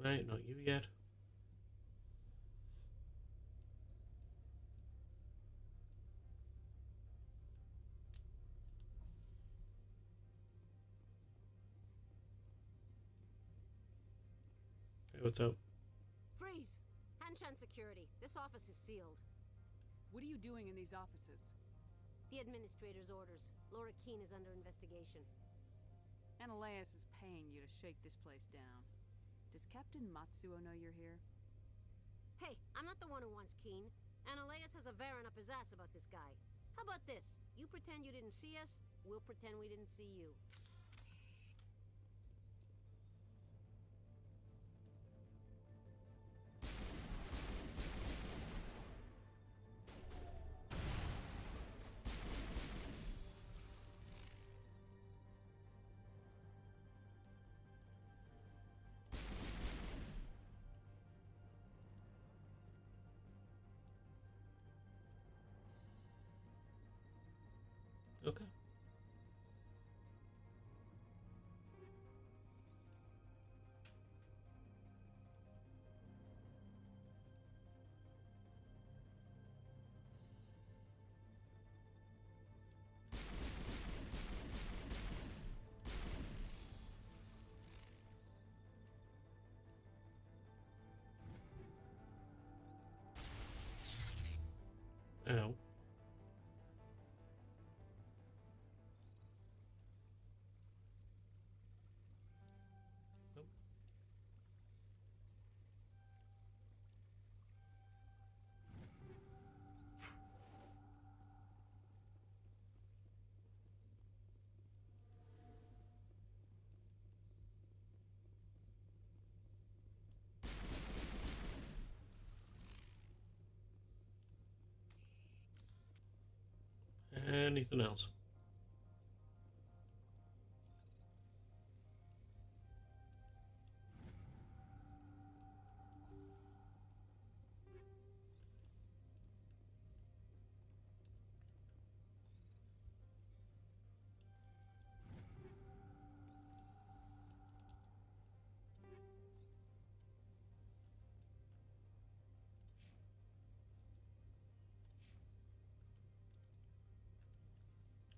S1: Right, not you yet. Hey, what's up?
S19: Freeze! Hanshan security. This office is sealed.
S6: What are you doing in these offices?
S19: The administrator's orders. Laura Keene is under investigation.
S6: Analeus is paying you to shake this place down. Does Captain Matsuo know you're here?
S19: Hey, I'm not the one who wants Keene. Analeus has a Varen up his ass about this guy. How about this? You pretend you didn't see us, we'll pretend we didn't see you.
S1: Okay. Ow. anything else?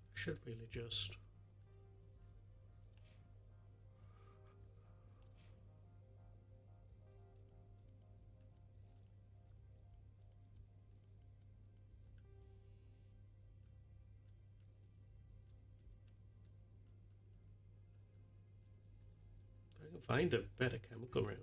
S1: I should really just... I can find a better chemical round.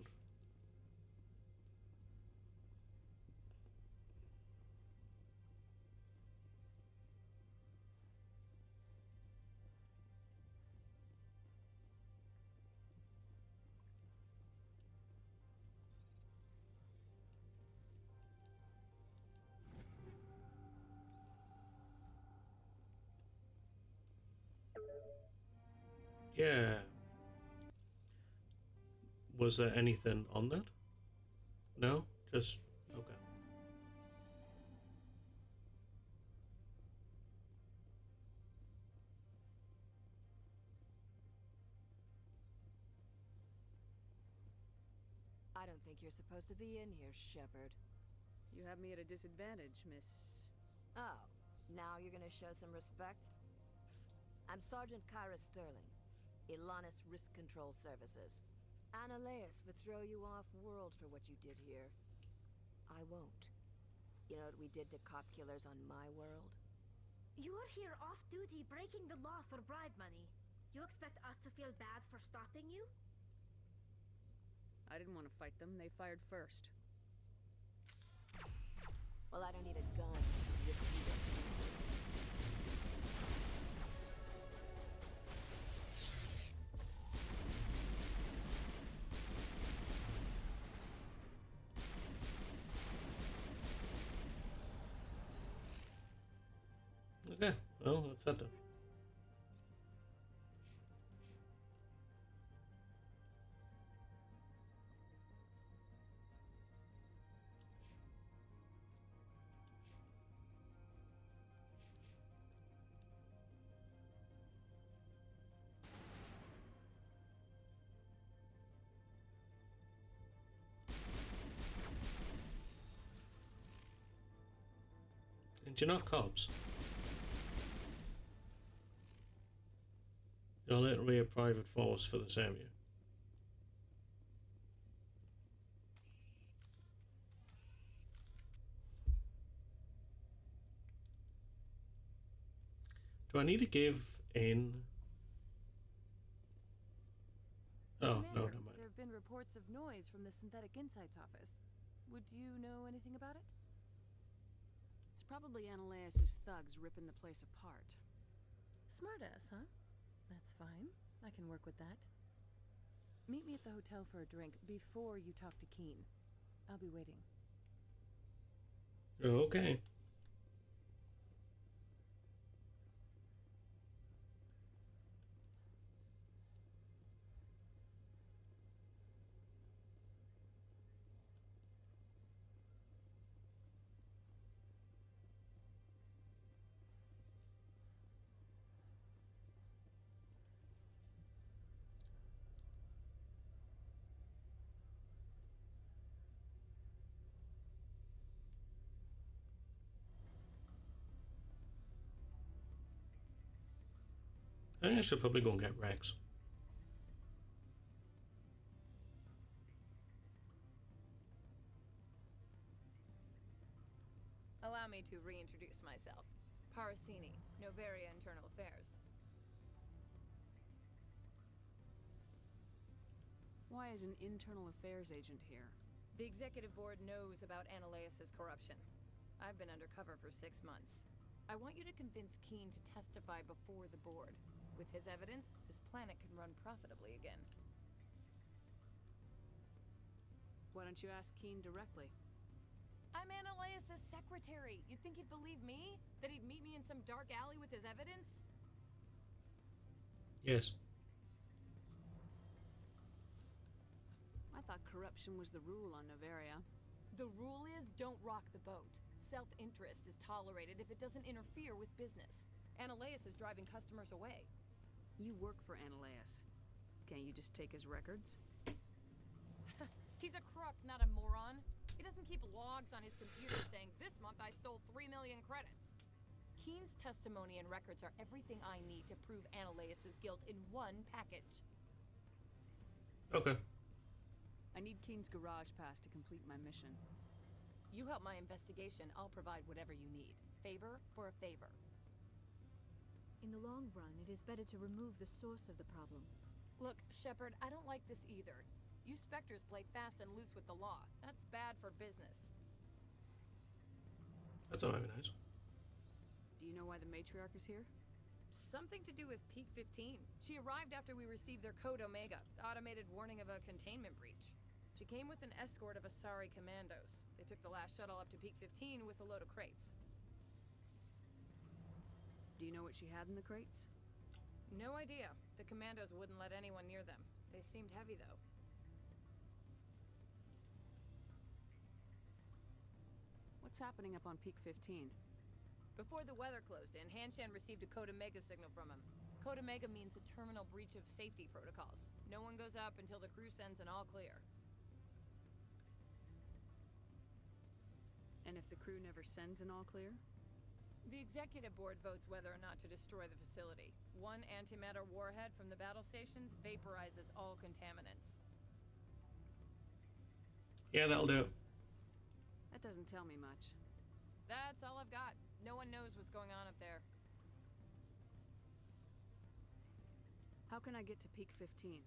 S1: Yeah. Was there anything on that? No? Just... okay.
S20: I don't think you're supposed to be in here, Shepard.
S6: You have me at a disadvantage, Miss...
S20: Oh, now you're gonna show some respect? I'm Sergeant Kyra Sterling, Ilanis Risk Control Services. Annaleus would throw you off-world for what you did here. I won't. You know what we did to cop killers on my world?
S13: You're here off-duty breaking the law for bribe money. You expect us to feel bad for stopping you?
S6: I didn't want to fight them. They fired first.
S20: Well, I don't need a gun. Rip you to pieces.
S1: Okay, well, that's that done. And you're not cops. You're literally a private force for this area. Do I need to give in? Oh,
S9: Commander,
S1: no, never mind.
S9: There have been reports of noise from the Synthetic Insights office. Would you know anything about it?
S6: It's probably Annaleus' thugs ripping the place apart.
S9: Smartass, huh? That's fine. I can work with that. Meet me at the hotel for a drink before you talk to Keen. I'll be waiting.
S1: Okay. I think I should probably go and get Rex.
S14: Allow me to reintroduce myself. Parasini, Novaria Internal Affairs.
S6: Why is an internal affairs agent here?
S14: The executive board knows about Annaleus' corruption. I've been undercover for 6 months. I want you to convince Keen to testify before the board. With his evidence, this planet can run profitably again.
S6: Why don't you ask Keen directly?
S9: I'm Ananias' secretary. You'd think he'd believe me? That he'd meet me in some dark alley with his evidence?
S1: Yes.
S6: I thought corruption was the rule on Noveria.
S9: The rule is don't rock the boat. Self-interest is tolerated if it doesn't interfere with business. Ananias is driving customers away.
S6: You work for Ananias. Can't you just take his records?
S9: He's a crook, not a moron. He doesn't keep logs on his computer saying, this month I stole 3 million credits. Keen's testimony and records are everything I need to prove Ananias' guilt in one package.
S1: Okay.
S6: I need Keen's garage pass to complete my mission.
S9: You help my investigation, I'll provide whatever you need. Favor for a favor.
S13: In the long run, it is better to remove the source of the problem.
S9: Look, Shepard, I don't like this either. You Spectres play fast and loose with the law. That's bad for business.
S1: That's not very nice.
S6: Do you know why the matriarch is here?
S9: Something to do with Peak 15. She arrived after we received their Code Omega, automated warning of a containment breach. She came with an escort of Asari commandos. They took the last shuttle up to Peak 15 with a load of crates.
S6: Do you know what she had in the crates?
S9: No idea. The commandos wouldn't let anyone near them. They seemed heavy, though.
S6: What's happening up on Peak 15?
S9: Before the weather closed in, Hanshan received a Code Omega signal from him. Code Omega means a terminal breach of safety protocols. No one goes up until the crew sends an all clear.
S6: And if the crew never sends an all clear?
S9: The executive board votes whether or not to destroy the facility. One antimatter warhead from the battle stations vaporizes all contaminants.
S1: Yeah, that'll do it.
S6: That doesn't tell me much.
S9: That's all I've got. No one knows what's going on up there.
S6: How can I get to Peak 15?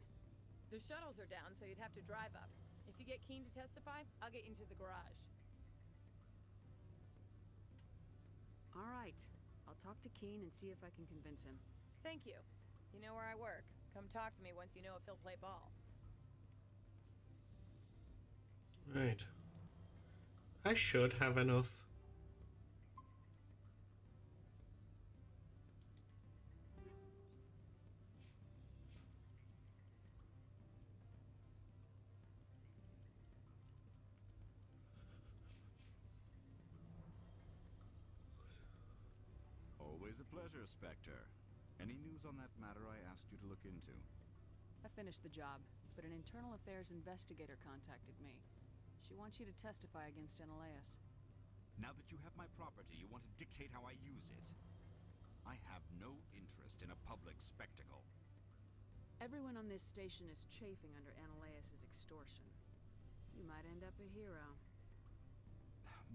S9: The shuttles are down, so you'd have to drive up. If you get Keen to testify, I'll get you into the garage.
S6: All right. I'll talk to Keen and see if I can convince him.
S9: Thank you. You know where I work. Come talk to me once you know if he'll play ball.
S1: Right. I should have enough.
S17: Always a pleasure, Spectre. Any news on that matter I asked you to look into?
S6: I finished the job, but an internal affairs investigator contacted me. She wants you to testify against Ananias.
S17: Now that you have my property, you want to dictate how I use it? I have no interest in a public spectacle.
S6: Everyone on this station is chafing under Ananias' extortion. You might end up a hero.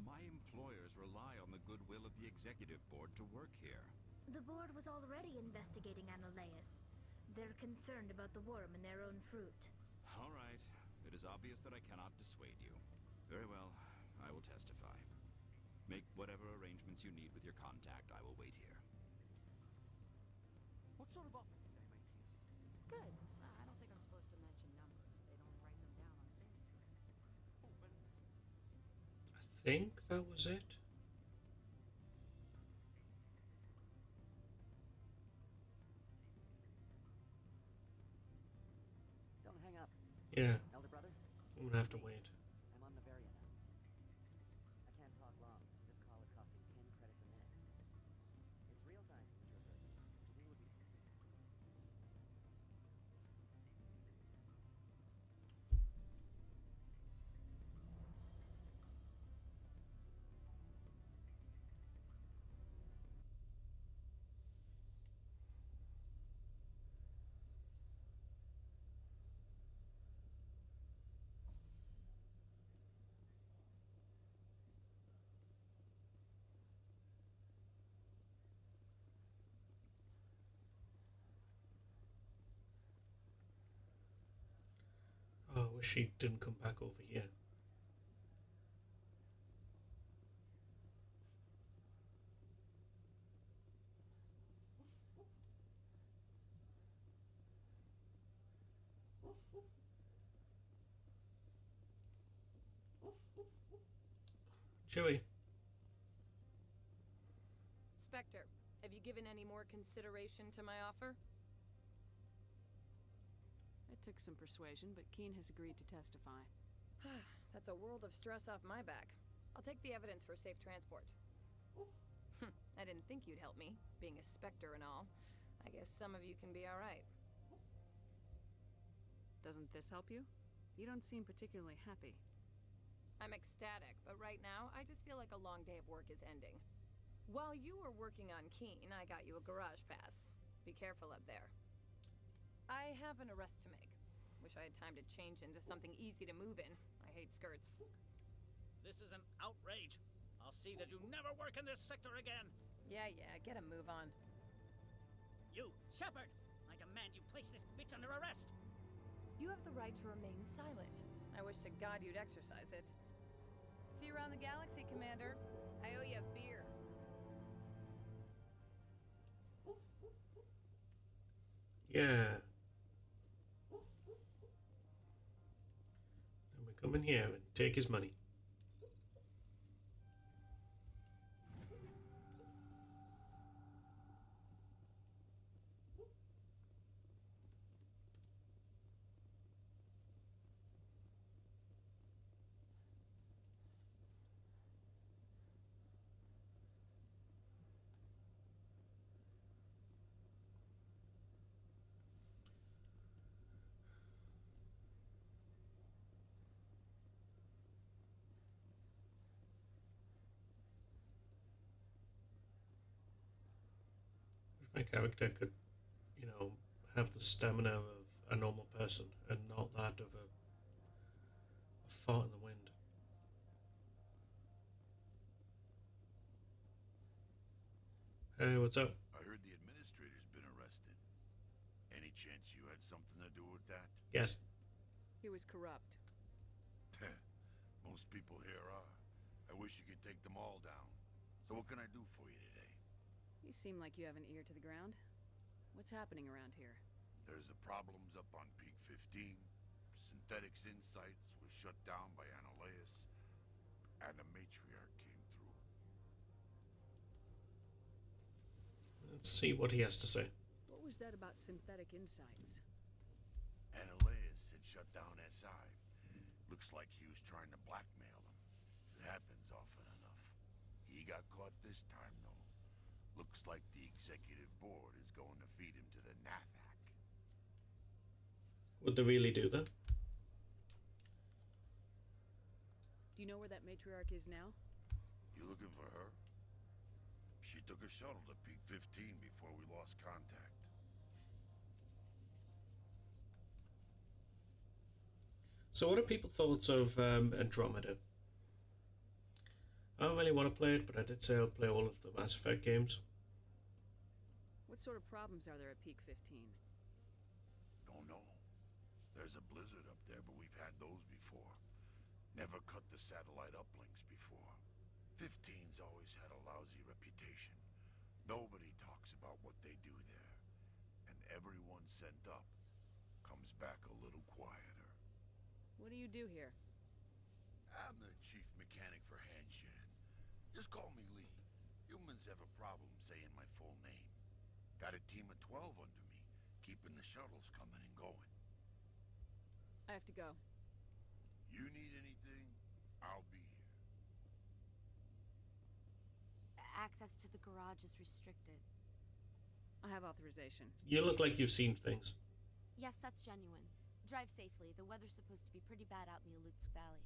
S17: My employers rely on the goodwill of the executive board to work here.
S13: The board was already investigating Ananias. They're concerned about the worm in their own fruit.
S17: All right. It is obvious that I cannot dissuade you. Very well, I will testify. Make whatever arrangements you need with your contact. I will wait here.
S16: What sort of offer did they make you?
S6: Good. I don't think I'm supposed to mention numbers. They don't write them down on things.
S16: Full benefit.
S1: I think that was it.
S18: Don't hang up.
S1: Yeah.
S18: Elder brother?
S1: I'm gonna have to wait.
S18: I'm on Noveria now. I can't talk long. This call is costing 10 credits a minute. It's real time, Trooper. What you think would be...
S1: Oh, I wish she didn't come back over here. Chewie.
S9: Spectre, have you given any more consideration to my offer?
S6: It took some persuasion, but Keen has agreed to testify.
S9: That's a world of stress off my back. I'll take the evidence for safe transport. I didn't think you'd help me, being a Spectre and all. I guess some of you can be alright.
S6: Doesn't this help you? You don't seem particularly happy.
S9: I'm ecstatic, but right now, I just feel like a long day of work is ending. While you were working on Keen, I got you a garage pass. Be careful up there. I have an arrest to make. Wish I had time to change into something easy to move in. I hate skirts.
S12: This is an outrage. I'll see that you never work in this sector again.
S9: Yeah, get a move on.
S12: You, Shepard! I demand you place this bitch under arrest!
S9: You have the right to remain silent. I wish to God you'd exercise it. See you around the galaxy, Commander. I owe you a beer.
S1: Yeah. And we come in here and take his money. My character could, have the stamina of a normal person and not that of a fart in the wind. Hey, what's up?
S7: I heard the administrator's been arrested. Any chance you had something to do with that?
S1: Yes.
S6: He was corrupt.
S7: Most people here are. I wish you could take them all down. So what can I do for you today?
S6: You seem like you have an ear to the ground. What's happening around here?
S7: There's the problems up on Peak 15. Synthetics Insights was shut down by Annihilus. And the matriarch came through.
S1: Let's see what he has to say.
S6: What was that about synthetic insights?
S7: Annihilus had shut down SI. Looks like he was trying to blackmail them. It happens often enough. He got caught this time, though. Looks like the executive board is going to feed him to the Nathak.
S1: Would they really do that?
S6: Do you know where that matriarch is now?
S7: You looking for her? She took a shuttle to Peak 15 before we lost contact.
S1: So what are people's thoughts of Andromeda? I don't really want to play it, but I did say I'll play all of the Mass Effect games.
S6: What sort of problems are there at Peak 15?
S7: Don't know. There's a blizzard up there, but we've had those before. Never cut the satellite uplinks before. 15's always had a lousy reputation. Nobody talks about what they do there. And everyone sent up comes back a little quieter.
S6: What do you do here?
S7: I'm the chief mechanic for Hanshan. Just call me Lee. Humans have a problem saying my full name. Got a team of 12 under me, keeping the shuttles coming and going.
S6: I have to go.
S7: You need anything, I'll be here.
S21: Access to the garage is restricted.
S6: I have authorization.
S1: You look like you've seen things.
S21: Yes, that's genuine. Drive safely. The weather's supposed to be pretty bad out in the Alutsk Valley.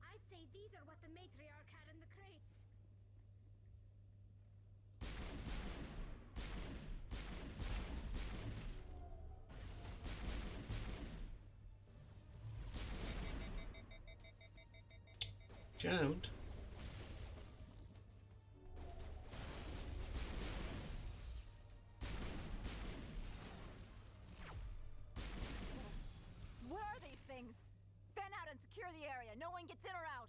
S13: I'd say these are what the matriarch had in the crates.
S1: Jammed?
S9: What are these things?
S5: secure the area. No one gets in or out.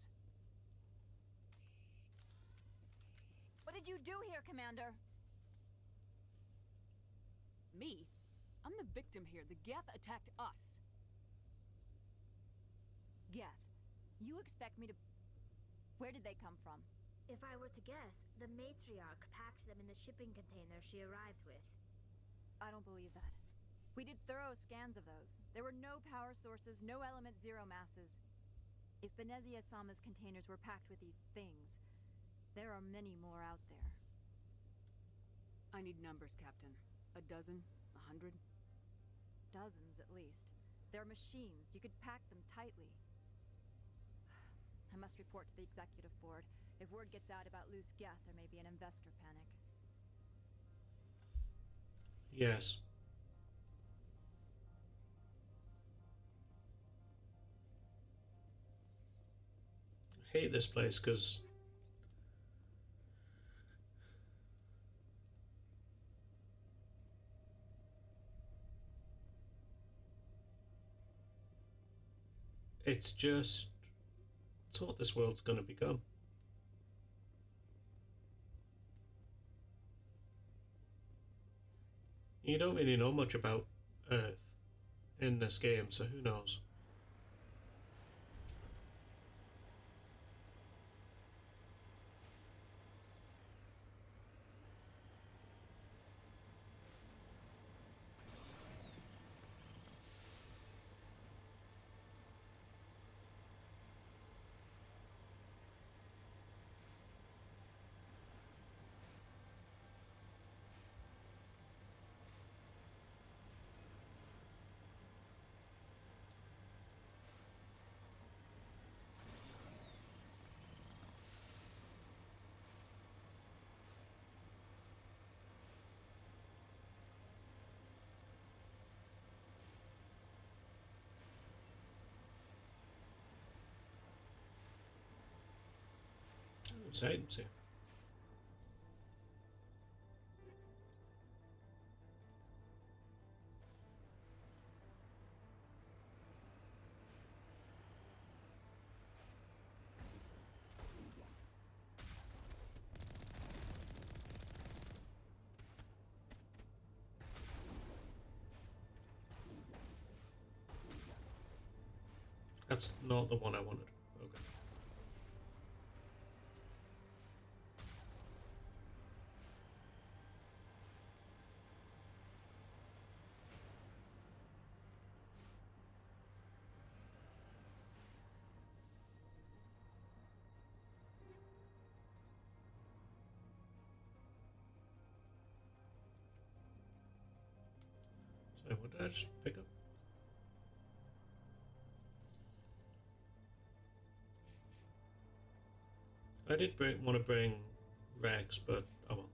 S5: What did you do here, Commander?
S6: Me? I'm the victim here. The Geth attacked us.
S5: Geth, you expect me to... Where did they come from?
S13: If I were to guess, the matriarch packed them in the shipping container she arrived with.
S5: I don't believe that. We did thorough scans of those. There were no power sources, no element zero masses. If Benezia Sama's containers were packed with these things, there are many more out there.
S6: I need numbers, Captain. A dozen? 100?
S5: Dozens, at least. They're machines. You could pack them tightly. I must report to the executive board. If word gets out about loose Geth, there may be an investor panic.
S1: Yes. I hate this place because it's what this world's going to become. You don't really know much about Earth in this game, so who knows? Exciting too. That's not the one I wanted. Okay. So what did I just pick up? I did want to bring Rex, but oh well.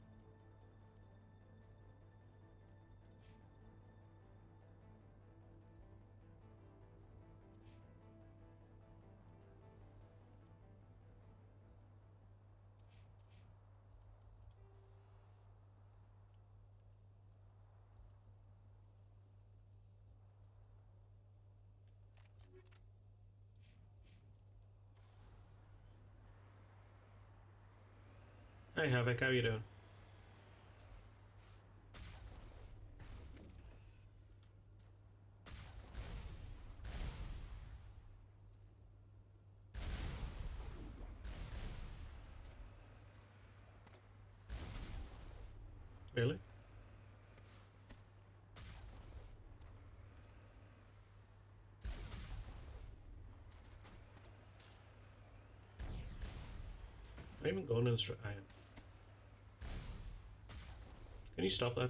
S1: Hey Havoc, how you doing? Really? I even going in straight. I am. Can you stop that?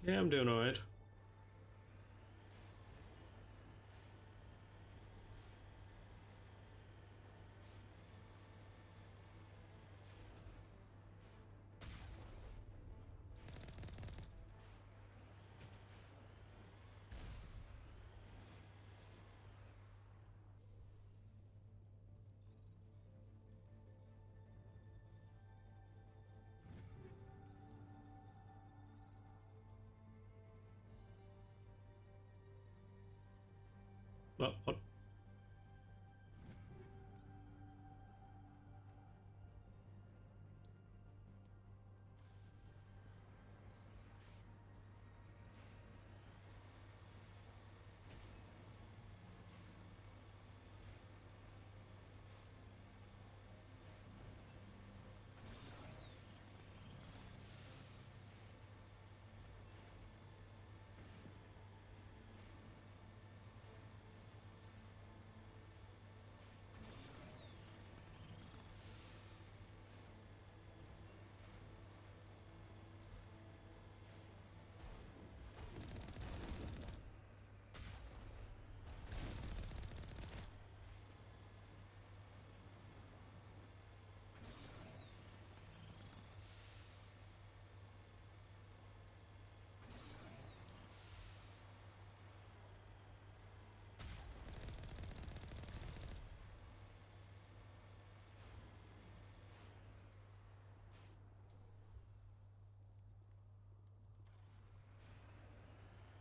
S1: Yeah, I'm doing alright. What?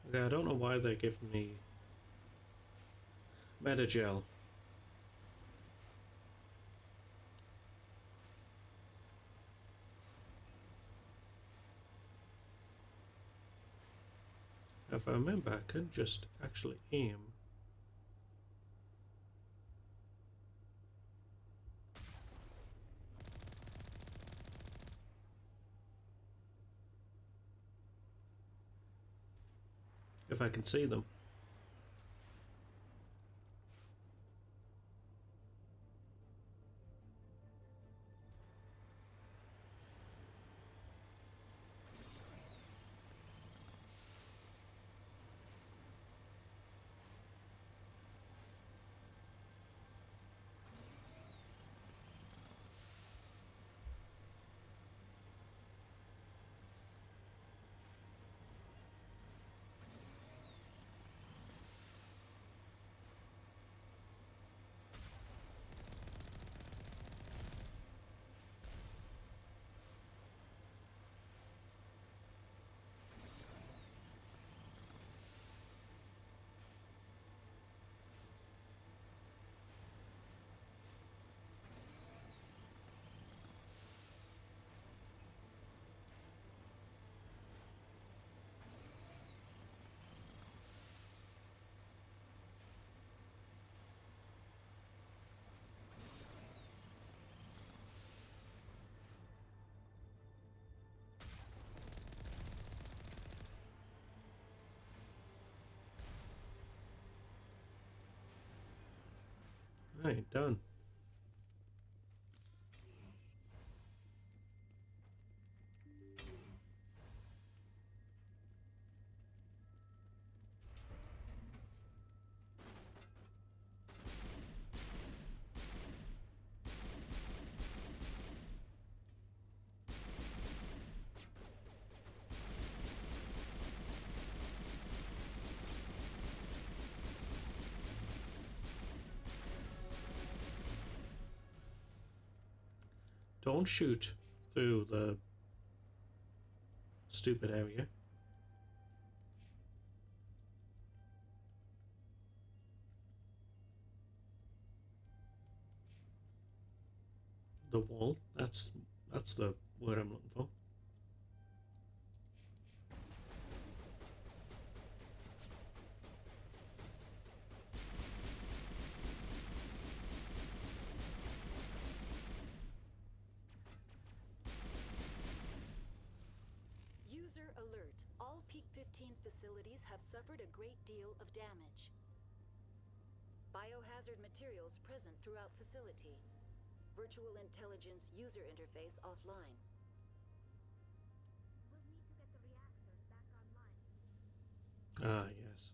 S1: Okay, I don't know why they give me Metagel. If I remember, I can just actually aim. If I can see them. Right, done. Don't shoot through the stupid area. The wall. That's the word I'm looking for.
S4: User alert. All Peak 15 facilities have suffered a great deal of damage. Biohazard materials present throughout facility. Virtual intelligence user interface offline.
S13: We'll need to get the reactors back online.
S1: Ah, yes.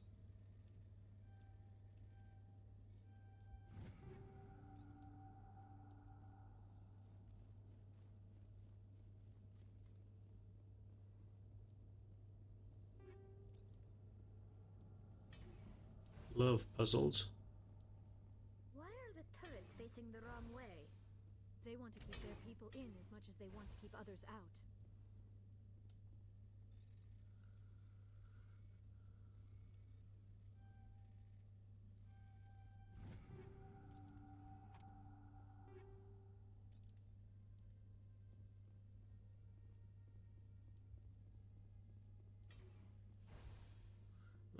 S1: Love puzzles.
S13: Why are the turrets facing the wrong way?
S3: They want to keep their people in as much as they want to keep others out.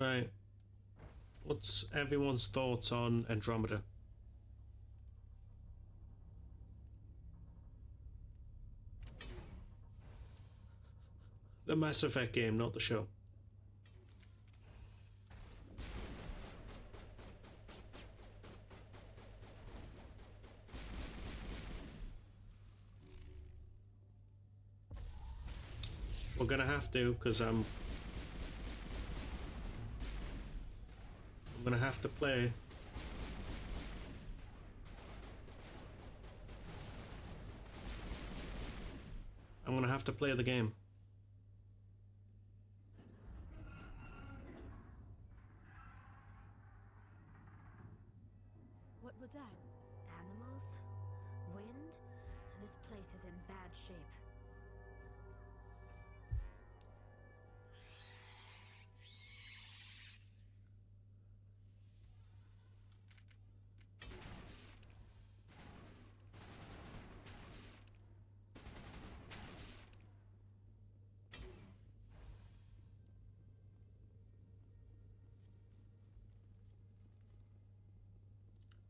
S1: Right. What's everyone's thoughts on Andromeda? The Mass Effect game, not the show. We're gonna have to, because I'm gonna have to play. I'm gonna have to play the game.
S3: What was that?
S13: Animals? Wind? This place is in bad shape.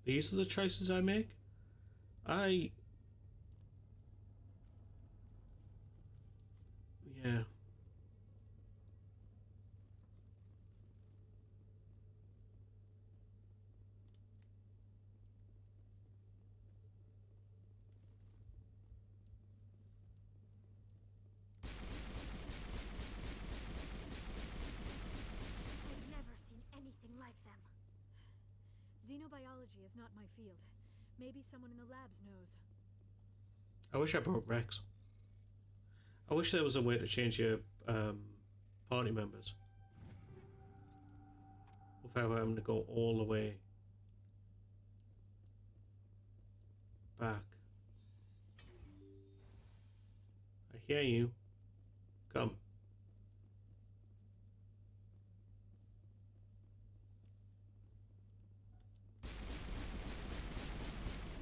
S1: These are the choices I make? Yeah.
S13: I've never seen anything like them.
S3: Xenobiology is not my field. Maybe someone in the labs knows.
S1: I wish I brought Rex. I wish there was a way to change your party members without having to go all the way back. I hear you. Come.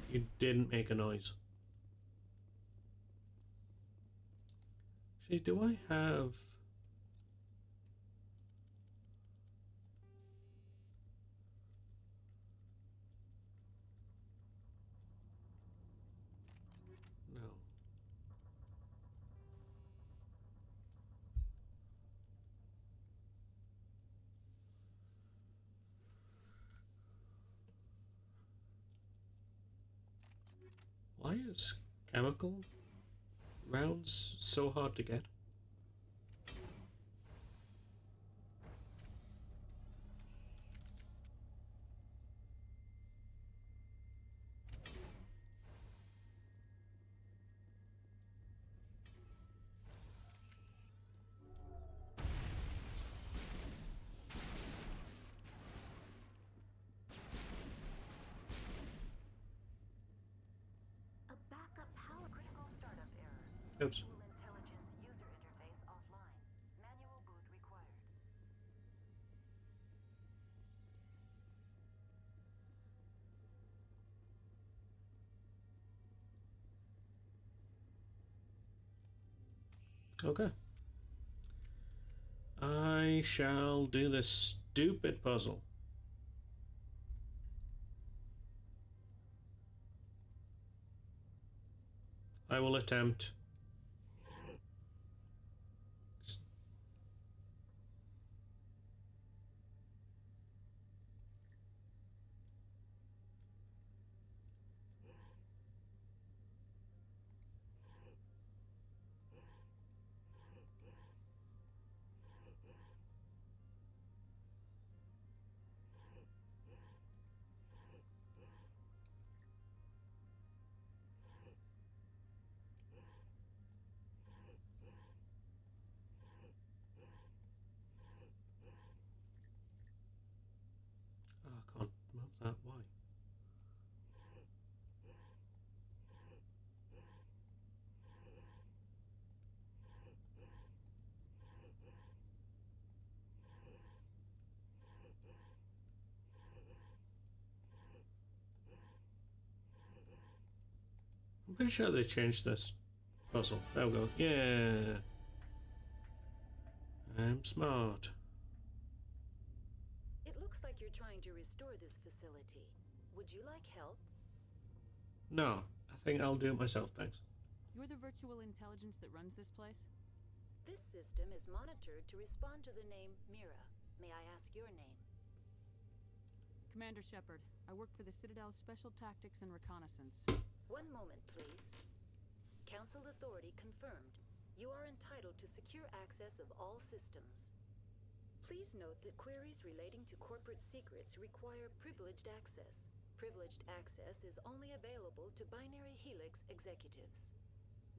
S1: You didn't make a noise. Actually, do I have... No. Why is chemical rounds so hard to get?
S13: A backup power.
S22: Critical startup error.
S1: Oops.
S22: Dual intelligence user interface offline. Manual boot required.
S1: Okay. I shall do this stupid puzzle. I will attempt. I'm pretty sure they changed this puzzle. There we go. Yeah. I'm smart.
S2: It looks like you're trying to restore this facility. Would you like help?
S1: No, I think I'll do it myself, thanks.
S6: You're the virtual intelligence that runs this place?
S2: This system is monitored to respond to the name Mira. May I ask your name?
S6: Commander Shepard. I work for the Citadel's Special Tactics and Reconnaissance.
S2: One moment, please. Council authority confirmed. You are entitled to secure access of all systems. Please note that queries relating to corporate secrets require privileged access. Privileged access is only available to Binary Helix executives.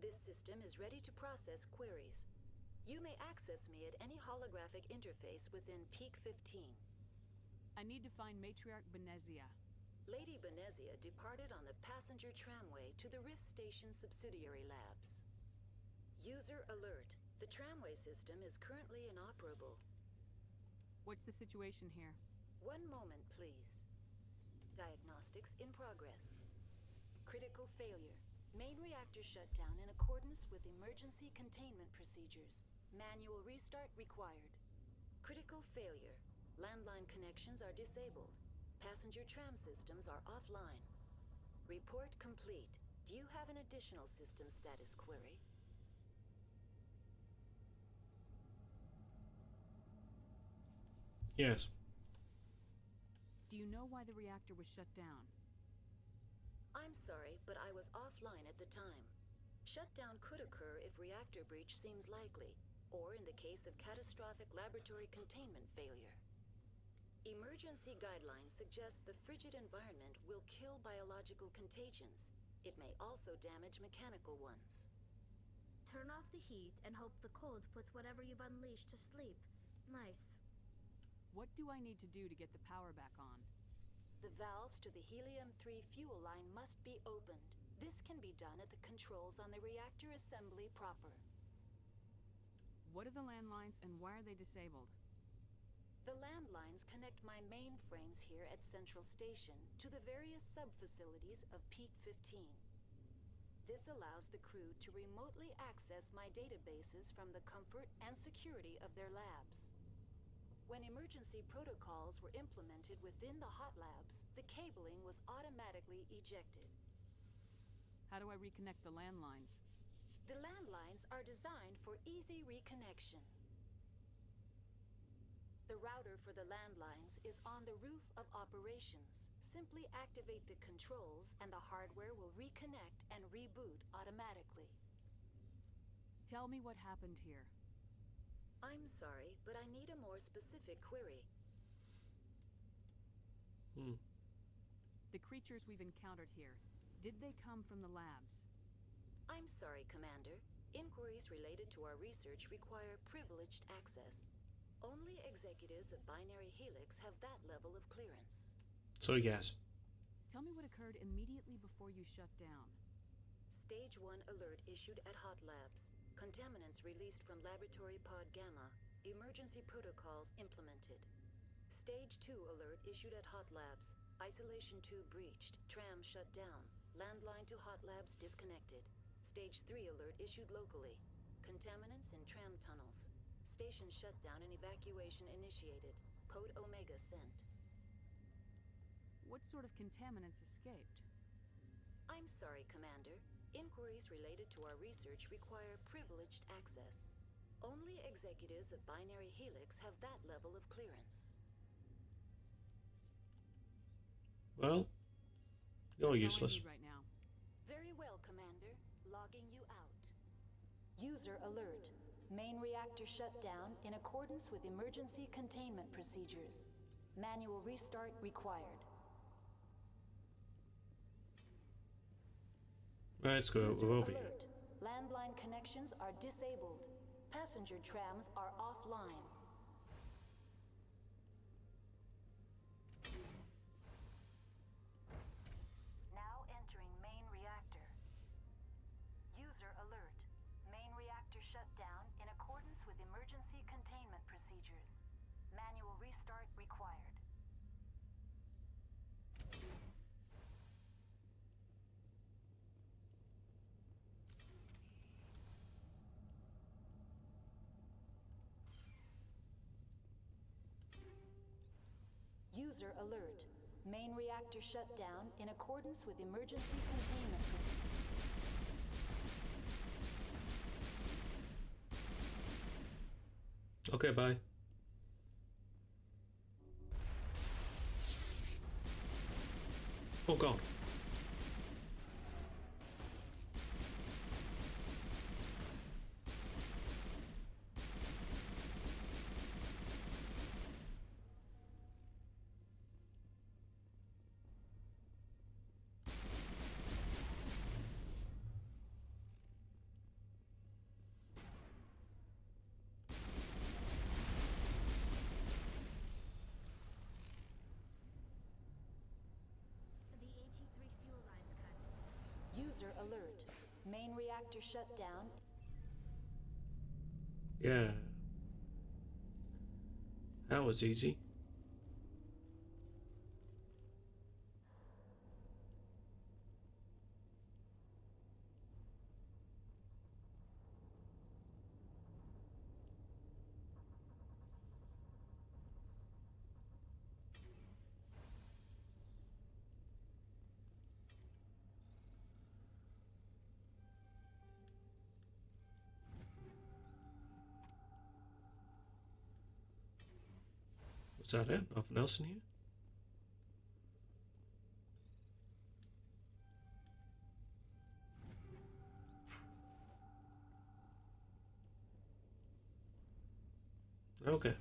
S2: This system is ready to process queries. You may access me at any holographic interface within Peak 15.
S6: I need to find Matriarch Benezia.
S2: Lady Benezia departed on the passenger tramway to the Rift Station subsidiary labs. User alert. The tramway system is currently inoperable.
S6: What's the situation here?
S2: One moment, please. Diagnostics in progress. Critical failure. Main reactor shut down in accordance with emergency containment procedures. Manual restart required. Critical failure. Landline connections are disabled. Passenger tram systems are offline. Report complete. Do you have an additional system status query?
S1: Yes.
S6: Do you know why the reactor was shut down?
S2: I'm sorry, but I was offline at the time. Shutdown could occur if reactor breach seems likely, or in the case of catastrophic laboratory containment failure. Emergency guidelines suggest the frigid environment will kill biological contagions. It may also damage mechanical ones.
S13: Turn off the heat and hope the cold puts whatever you've unleashed to sleep. Nice.
S6: What do I need to do to get the power back on?
S2: The valves to the helium-3 fuel line must be opened. This can be done at the controls on the reactor assembly proper.
S6: What are the landlines and why are they disabled?
S2: The landlines connect my mainframes here at Central Station to the various sub-facilities of Peak 15. This allows the crew to remotely access my databases from the comfort and security of their labs. When emergency protocols were implemented within the hot labs, the cabling was automatically ejected.
S6: How do I reconnect the landlines?
S2: The landlines are designed for easy reconnection. The router for the landlines is on the roof of operations. Simply activate the controls and the hardware will reconnect and reboot automatically.
S6: Tell me what happened here.
S2: I'm sorry, but I need a more specific query.
S6: The creatures we've encountered here, did they come from the labs?
S2: I'm sorry, Commander. Inquiries related to our research require privileged access. Only executives of Binary Helix have that level of clearance.
S1: So yes.
S6: Tell me what occurred immediately before you shut down.
S2: Stage 1 alert issued at Hot Labs. Contaminants released from Laboratory Pod Gamma. Emergency protocols implemented. Stage 2 alert issued at Hot Labs. Isolation tube breached. Tram shut down. Landline to Hot Labs disconnected. Stage 3 alert issued locally. Contaminants in tram tunnels. Station shutdown and evacuation initiated. Code Omega sent.
S6: What sort of contaminants escaped?
S2: I'm sorry, Commander. Inquiries related to our research require privileged access. Only executives of Binary Helix have that level of clearance.
S1: Well, you're useless.
S6: Right now.
S2: Very well, Commander. Logging you out. User alert. Main reactor shut down in accordance with emergency containment procedures. Manual restart required.
S1: Let's go over here.
S2: Alert. Landline connections are disabled. Passenger trams are offline.
S22: Now entering main reactor. User alert. Main reactor shut down in accordance with emergency containment procedures. Manual restart required.
S2: User alert. Main reactor shut down in accordance with emergency containment procedures.
S1: Okay, bye. Oh god.
S13: The AG3 fuel lines cut.
S2: User alert. Main reactor shut down.
S1: Yeah. That was easy. Was that it? Nothing else in here? Okay.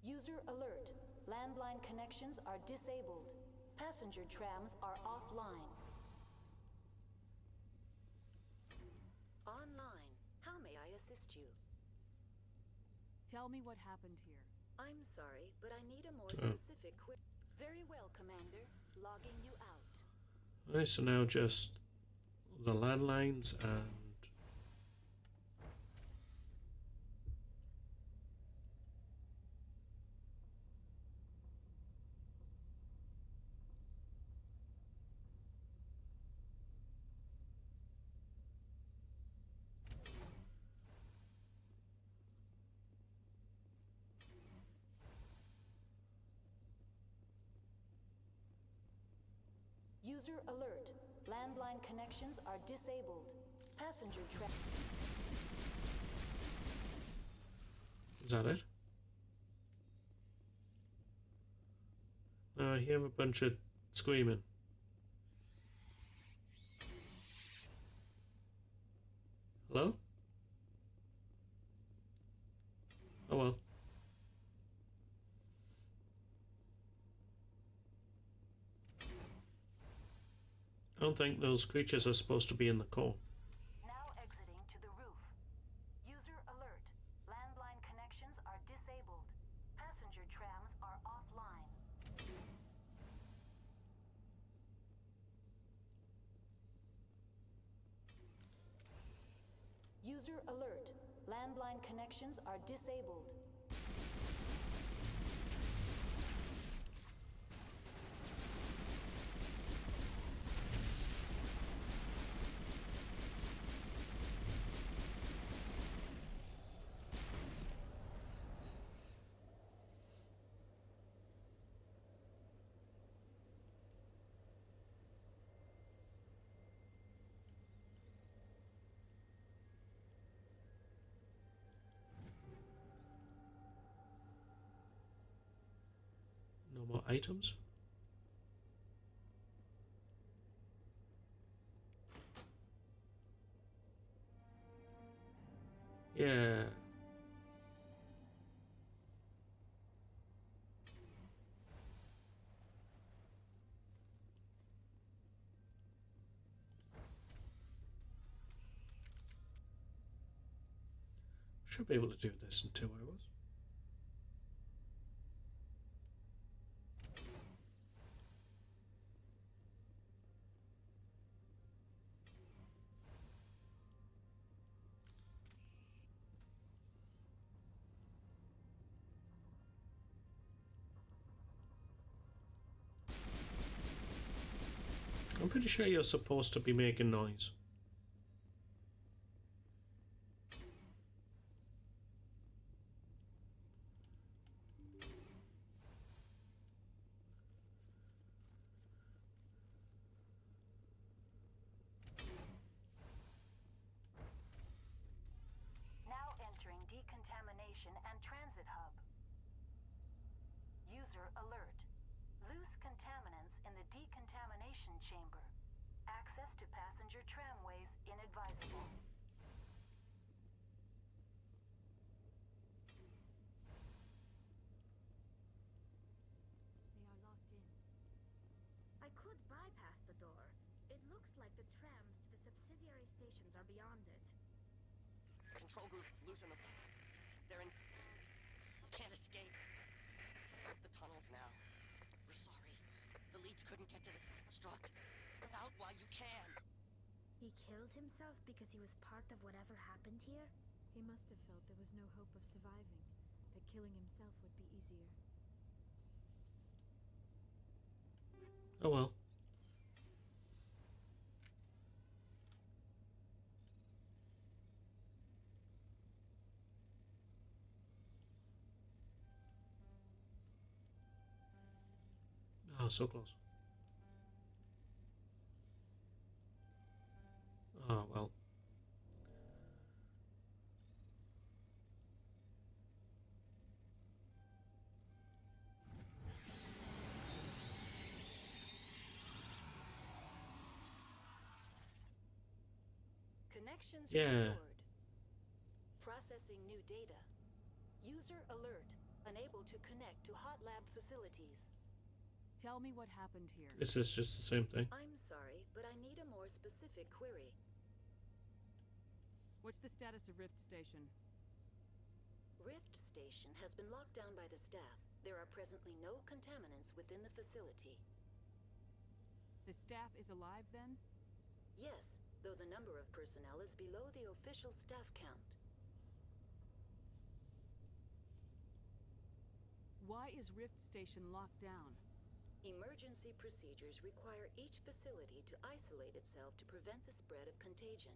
S2: User alert. Landline connections are disabled. Passenger trams are offline. Online. How may I assist you?
S6: Tell me what happened here.
S2: I'm sorry, but I need a more
S1: Oh.
S2: specific Very well, Commander. Logging you out.
S1: Alright, so now just the landlines and
S2: User alert. Landline connections are disabled. Passenger trap.
S1: is that it? I hear a bunch of screaming. Hello? Oh well. I don't think those creatures are supposed to be in the core.
S2: Now exiting to the roof. User alert. Landline connections are disabled. Passenger trams are offline. User alert. Landline connections are disabled.
S1: No more items? Yeah. Should be able to do this in 2 hours. I'm pretty sure you're supposed to be making noise.
S22: transmission and transit hub. User alert. Loose contaminants in the decontamination chamber. Access to passenger tramways inadvisable.
S3: They are locked in.
S13: I could bypass the door. It looks like the trams to the subsidiary stations are beyond it.
S8: Control group, loosen the... They're in... Can't escape. The tunnels now. We're sorry. The leads couldn't get to the struck. Get out while you can.
S13: He killed himself because he was part of whatever happened here?
S3: He must have felt there was no hope of surviving, that killing himself would be easier.
S1: Oh well. Oh, so close. Oh, well.
S2: Connections
S1: Yeah.
S2: restored. Processing new data. User alert. Unable to connect to hot lab facilities.
S6: Tell me what happened here.
S1: Is this just the same thing?
S2: I'm sorry, but I need a more specific query.
S6: What's the status of Rift Station?
S2: Rift Station has been locked down by the staff. There are presently no contaminants within the facility.
S6: The staff is alive then?
S2: Yes, though the number of personnel is below the official staff count.
S6: Why is Rift Station locked down?
S2: Emergency procedures require each facility to isolate itself to prevent the spread of contagion.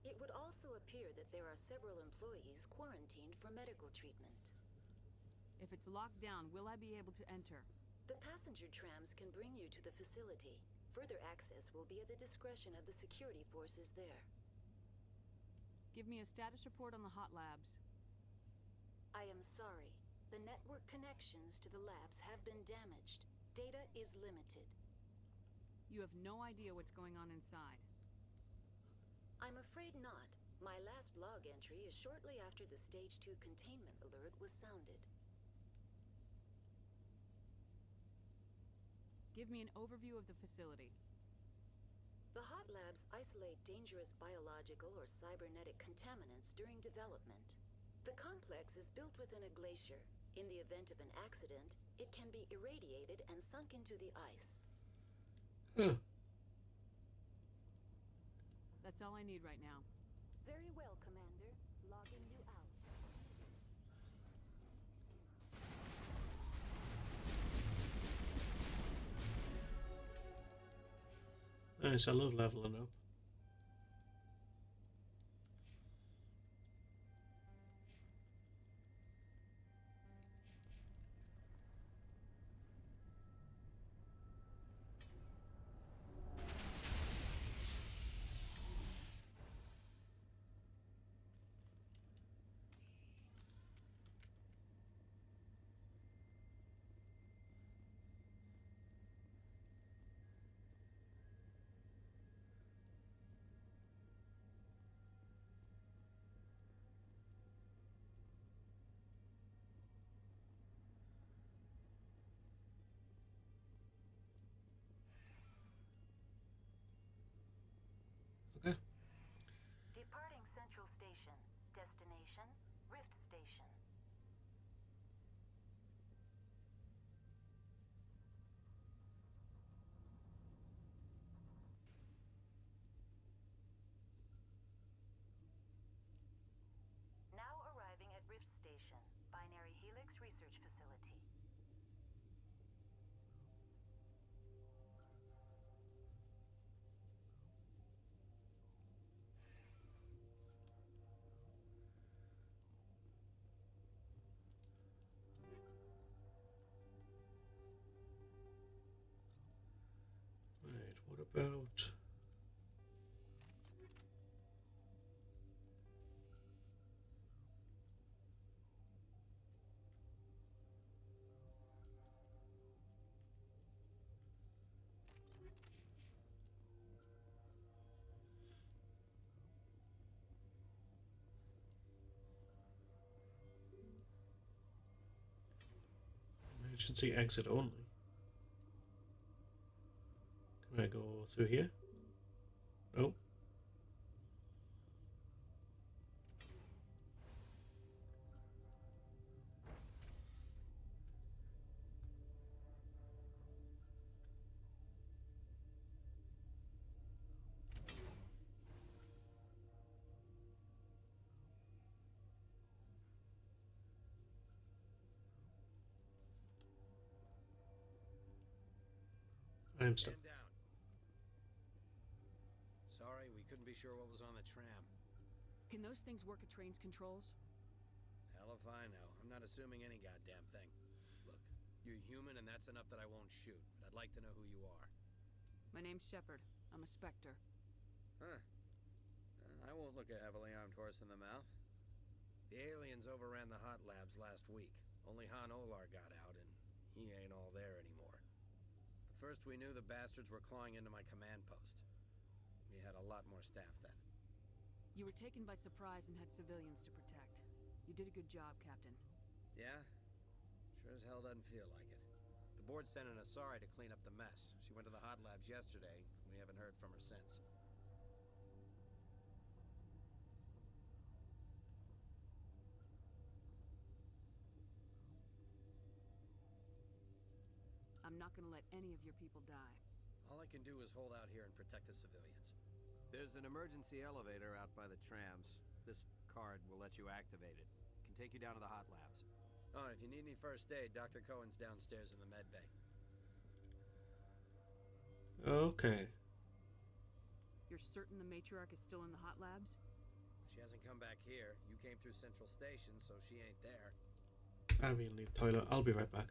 S2: It would also appear that there are several employees quarantined for medical treatment.
S6: If it's locked down, will I be able to enter?
S2: The passenger trams can bring you to the facility. Further access will be at the discretion of the security forces there.
S6: Give me a status report on the hot labs.
S2: I am sorry. The network connections to the labs have been damaged. Data is limited.
S6: You have no idea what's going on inside.
S2: I'm afraid not. My last log entry is shortly after the Stage 2 containment alert was sounded.
S6: Give me an overview of the facility.
S2: The hot labs isolate dangerous biological or cybernetic contaminants during development. The complex is built within a glacier. In the event of an accident, it can be irradiated and sunk into the ice.
S1: Huh.
S6: That's all I need right now.
S2: Very well, Commander. Logging you out.
S1: Nice, I love leveling up. Okay.
S22: Departing Central Station. Destination, Rift Station. Now arriving at Rift Station, Binary Helix Research Facility.
S1: Right, what about... Emergency exit only. Can I go through here? Oh. I'm stuck.
S10: Stand down. Sorry, we couldn't be sure what was on the tram.
S6: Can those things work at train's controls?
S10: Hell if I know. I'm not assuming any goddamn thing. Look, you're human and that's enough that I won't shoot. But I'd like to know who you are.
S6: My name's Shepard. I'm a Spectre.
S10: Huh. I won't look a heavily armed horse in the mouth. The aliens overran the hot labs last week. Only Han Olar got out, and he ain't all there anymore. The first we knew, the bastards were clawing into my command post. We had a lot more staff then.
S6: You were taken by surprise and had civilians to protect. You did a good job, Captain.
S10: Yeah? Sure as hell doesn't feel like it. The board sent an Asari to clean up the mess. She went to the hot labs yesterday. We haven't heard from her since.
S6: I'm not gonna let any of your people die.
S10: All I can do is hold out here and protect the civilians. There's an emergency elevator out by the trams. This card will let you activate it. Can take you down to the hot labs. Oh, and if you need any first aid, Dr. Cohen's downstairs in the med bay.
S1: Okay.
S6: You're certain the matriarch is still in the hot labs?
S10: She hasn't come back here. You came through Central Station, so she ain't there.
S1: I really need the toilet. I'll be right back.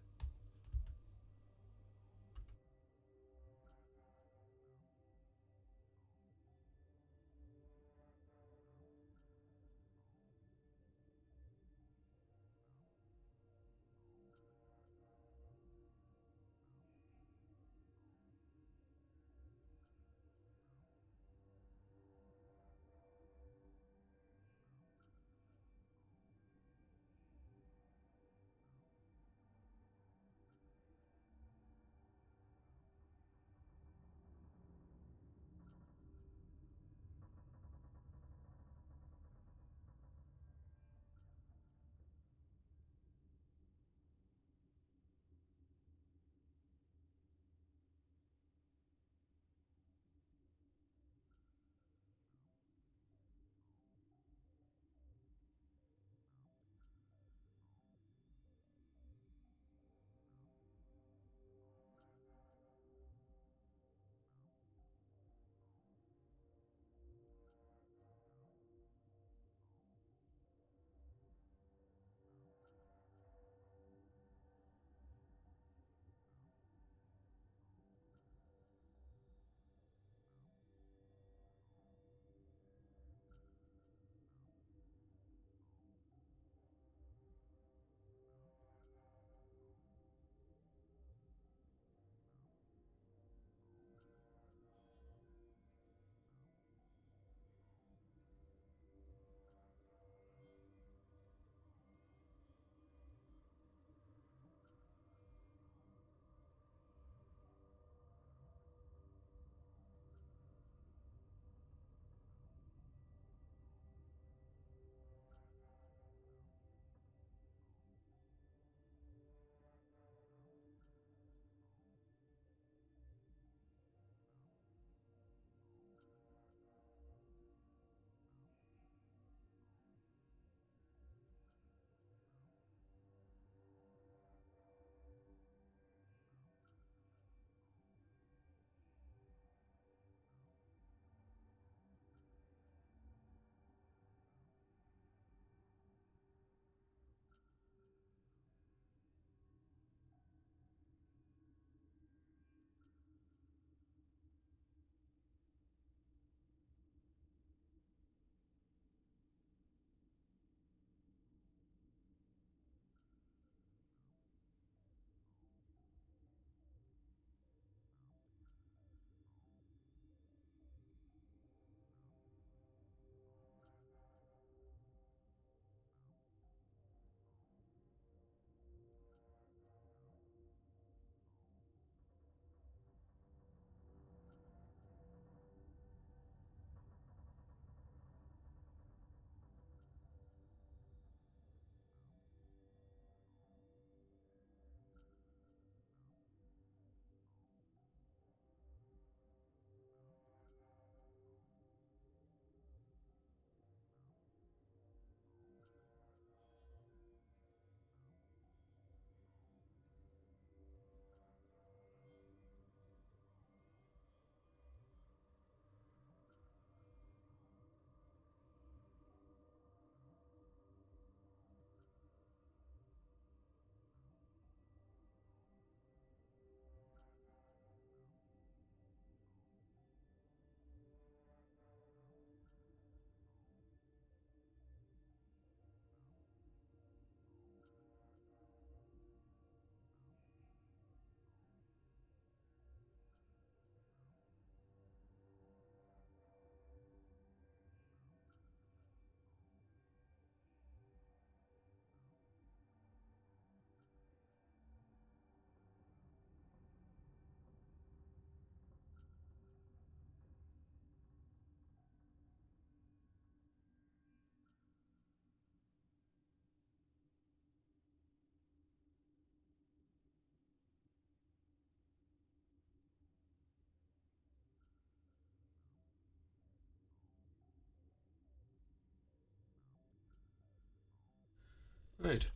S1: Right.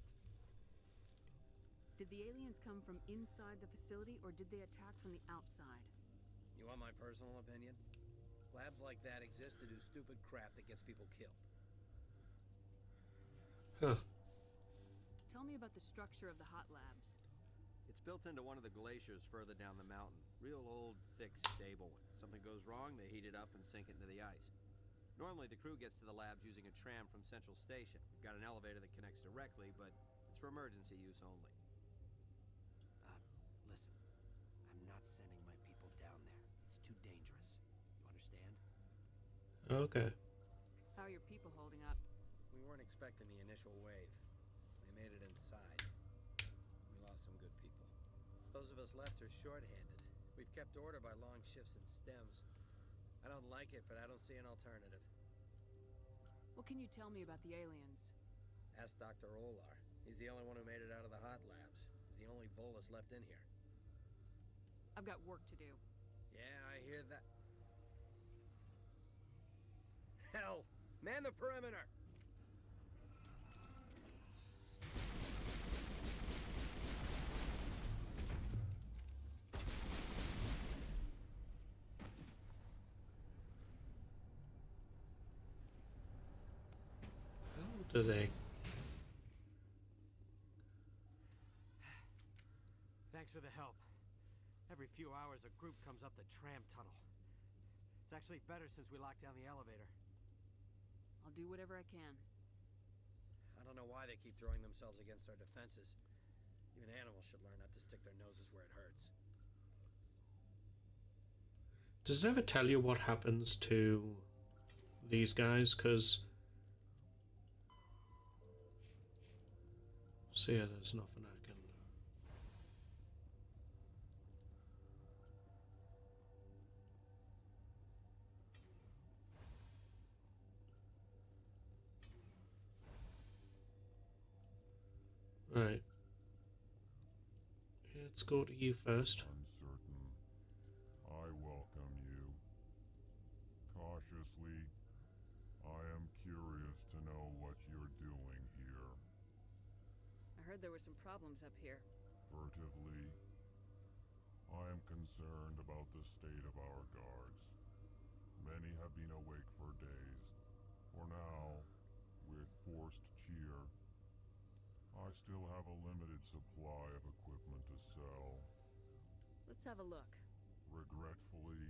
S6: Did the aliens come from inside the facility, or did they attack from the outside?
S10: You want my personal opinion? Labs like that exist to do stupid crap that gets people killed.
S1: Huh.
S6: Tell me about the structure of the hot labs.
S10: It's built into one of the glaciers further down the mountain. Real old, thick, stable one. Something goes wrong, they heat it up and sink it into the ice. Normally, the crew gets to the labs using a tram from Central Station. We've got an elevator that connects directly, but it's for emergency use only. Listen, I'm not sending my people down there. It's too dangerous. You understand?
S1: Okay.
S6: How are your people holding up?
S10: We weren't expecting the initial wave. They made it inside. We lost some good people. Those of us left are short-handed. We've kept order by long shifts and stems. I don't like it, but I don't see an alternative.
S6: What can you tell me about the aliens?
S10: Ask Dr. Olar. He's the only one who made it out of the hot labs. He's the only Volus left in here.
S6: I've got work to do.
S10: Yeah, I hear that. Hell! Man the perimeter!
S1: How do they?
S11: Thanks for the help. Every few hours a group comes up the tram tunnel. It's actually better since we locked down the elevator.
S6: I'll do whatever I can.
S10: I don't know why they keep throwing themselves against our defenses. Even animals should learn not to stick their noses where it hurts.
S1: Does it ever tell you what happens to these guys? Because... See, yeah, there's nothing I can... Right. Let's go to you first.
S15: Uncertain. I welcome you. Cautiously, I am curious to know what you're doing here.
S6: I heard there were some problems up here.
S15: Furtively, I am concerned about the state of our guards. Many have been awake for days. For now, with forced cheer, I still have a limited supply of equipment to sell.
S6: Let's have a look.
S15: Regretfully,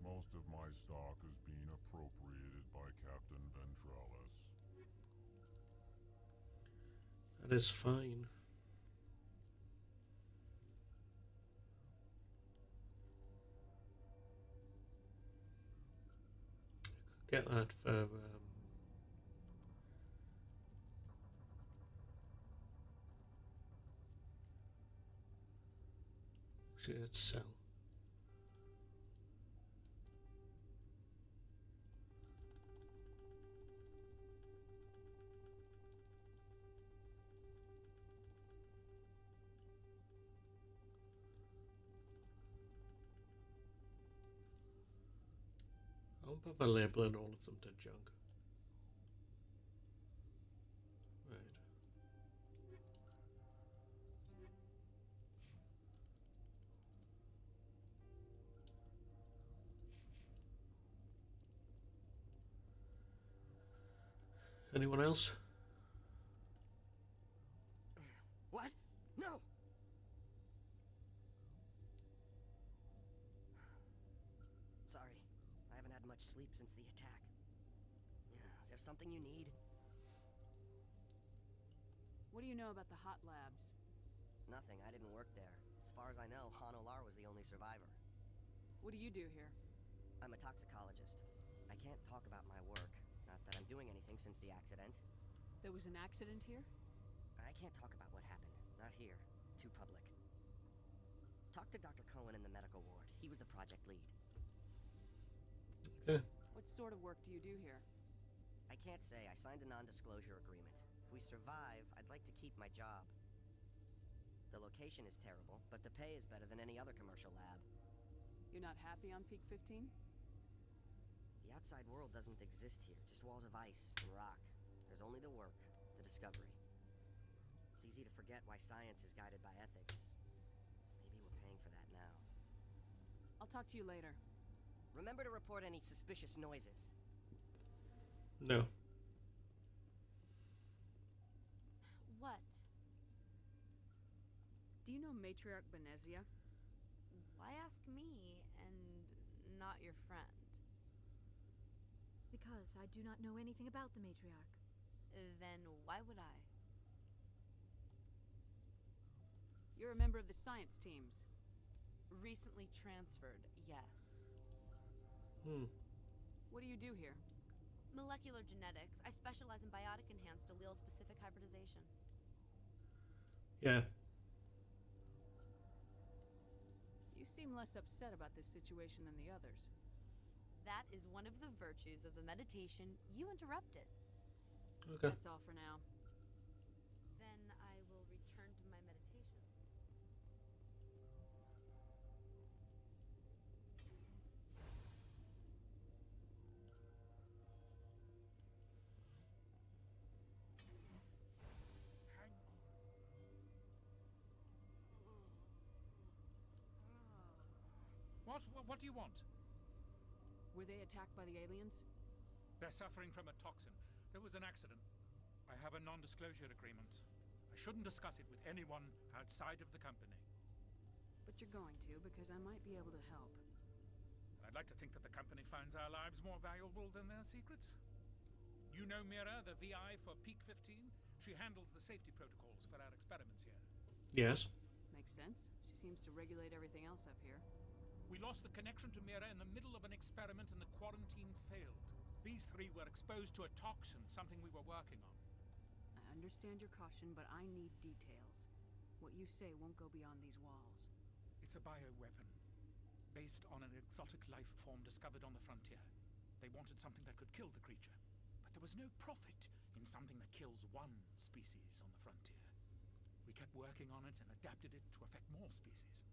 S15: most of my stock is being appropriated by Captain Ventralis.
S1: That is fine. I could get that for... Actually, let's sell. I'll bother labeling all of them to junk. Right. Anyone else?
S8: What? No! Sorry. I haven't had much sleep since the attack. Is there something you need?
S6: What do you know about the hot labs?
S8: Nothing. I didn't work there. As far as I know, Han Olar was the only survivor.
S6: What do you do here?
S8: I'm a toxicologist. I can't talk about my work. Not that I'm doing anything since the accident.
S6: There was an accident here?
S8: I can't talk about what happened. Not here. Too public. Talk to Dr. Cohen in the medical ward. He was the project lead.
S1: Okay.
S6: What sort of work do you do here?
S8: I can't say. I signed a non-disclosure agreement. If we survive, I'd like to keep my job. The location is terrible, but the pay is better than any other commercial lab.
S6: You're not happy on Peak 15?
S8: The outside world doesn't exist here. Just walls of ice and rock. There's only the work. The a discovery. It's easy to forget why science is guided by ethics. Maybe we're paying for that now.
S6: I'll talk to you later.
S8: Remember to report any suspicious noises.
S1: No.
S21: What?
S6: Do you know Matriarch Benezia?
S21: Why ask me and not your friend?
S3: Because I do not know anything about the matriarch.
S21: Then why would I?
S6: You're a member of the science teams.
S21: Recently transferred, yes.
S6: What do you do here?
S21: Molecular genetics. I specialize in biotic-enhanced allele-specific hybridization.
S1: Yeah.
S6: You seem less upset about this situation than the others.
S21: That is one of the virtues of the meditation you interrupted.
S1: Okay.
S6: That's all for now.
S21: Then I will return to my meditations.
S19: What do you want?
S6: Were they attacked by the aliens?
S19: They're suffering from a toxin. There was an accident. I have a non-disclosure agreement. I shouldn't discuss it with anyone outside of the company.
S6: But you're going to, because I might be able to help.
S19: I'd like to think that the company finds our lives more valuable than their secrets. You know Mira, the VI for Peak 15? She handles the safety protocols for our experiments here.
S1: Yes.
S6: Makes sense. She seems to regulate everything else up here.
S19: We lost the connection to Mira in the middle of an experiment and the quarantine failed. These three were exposed to a toxin, something we were working on.
S6: I understand your caution, but I need details. What you say won't go beyond these walls.
S19: It's a bioweapon, based on an exotic life form discovered on the frontier. They wanted something that could kill the creature, but there was no profit in something that kills one species on the frontier. We kept working on it and adapted it to affect more species.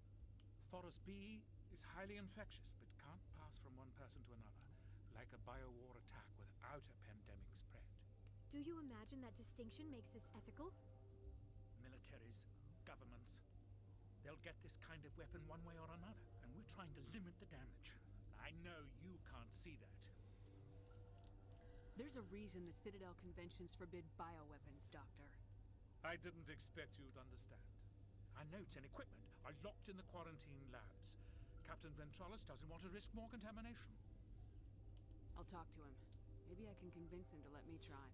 S19: Thoros B is highly infectious, but can't pass from one person to another, like a biowar attack without a pandemic spread.
S3: Do you imagine that distinction makes this ethical?
S19: Militaries, governments, they'll get this kind of weapon one way or another, and we're trying to limit the damage. I know you can't see that.
S6: There's a reason the Citadel conventions forbid bioweapons, Doctor.
S19: I didn't expect you'd understand. Our notes and equipment are locked in the quarantine labs. Captain Ventralis doesn't want to risk more contamination.
S6: I'll talk to him. Maybe I can convince him to let me try.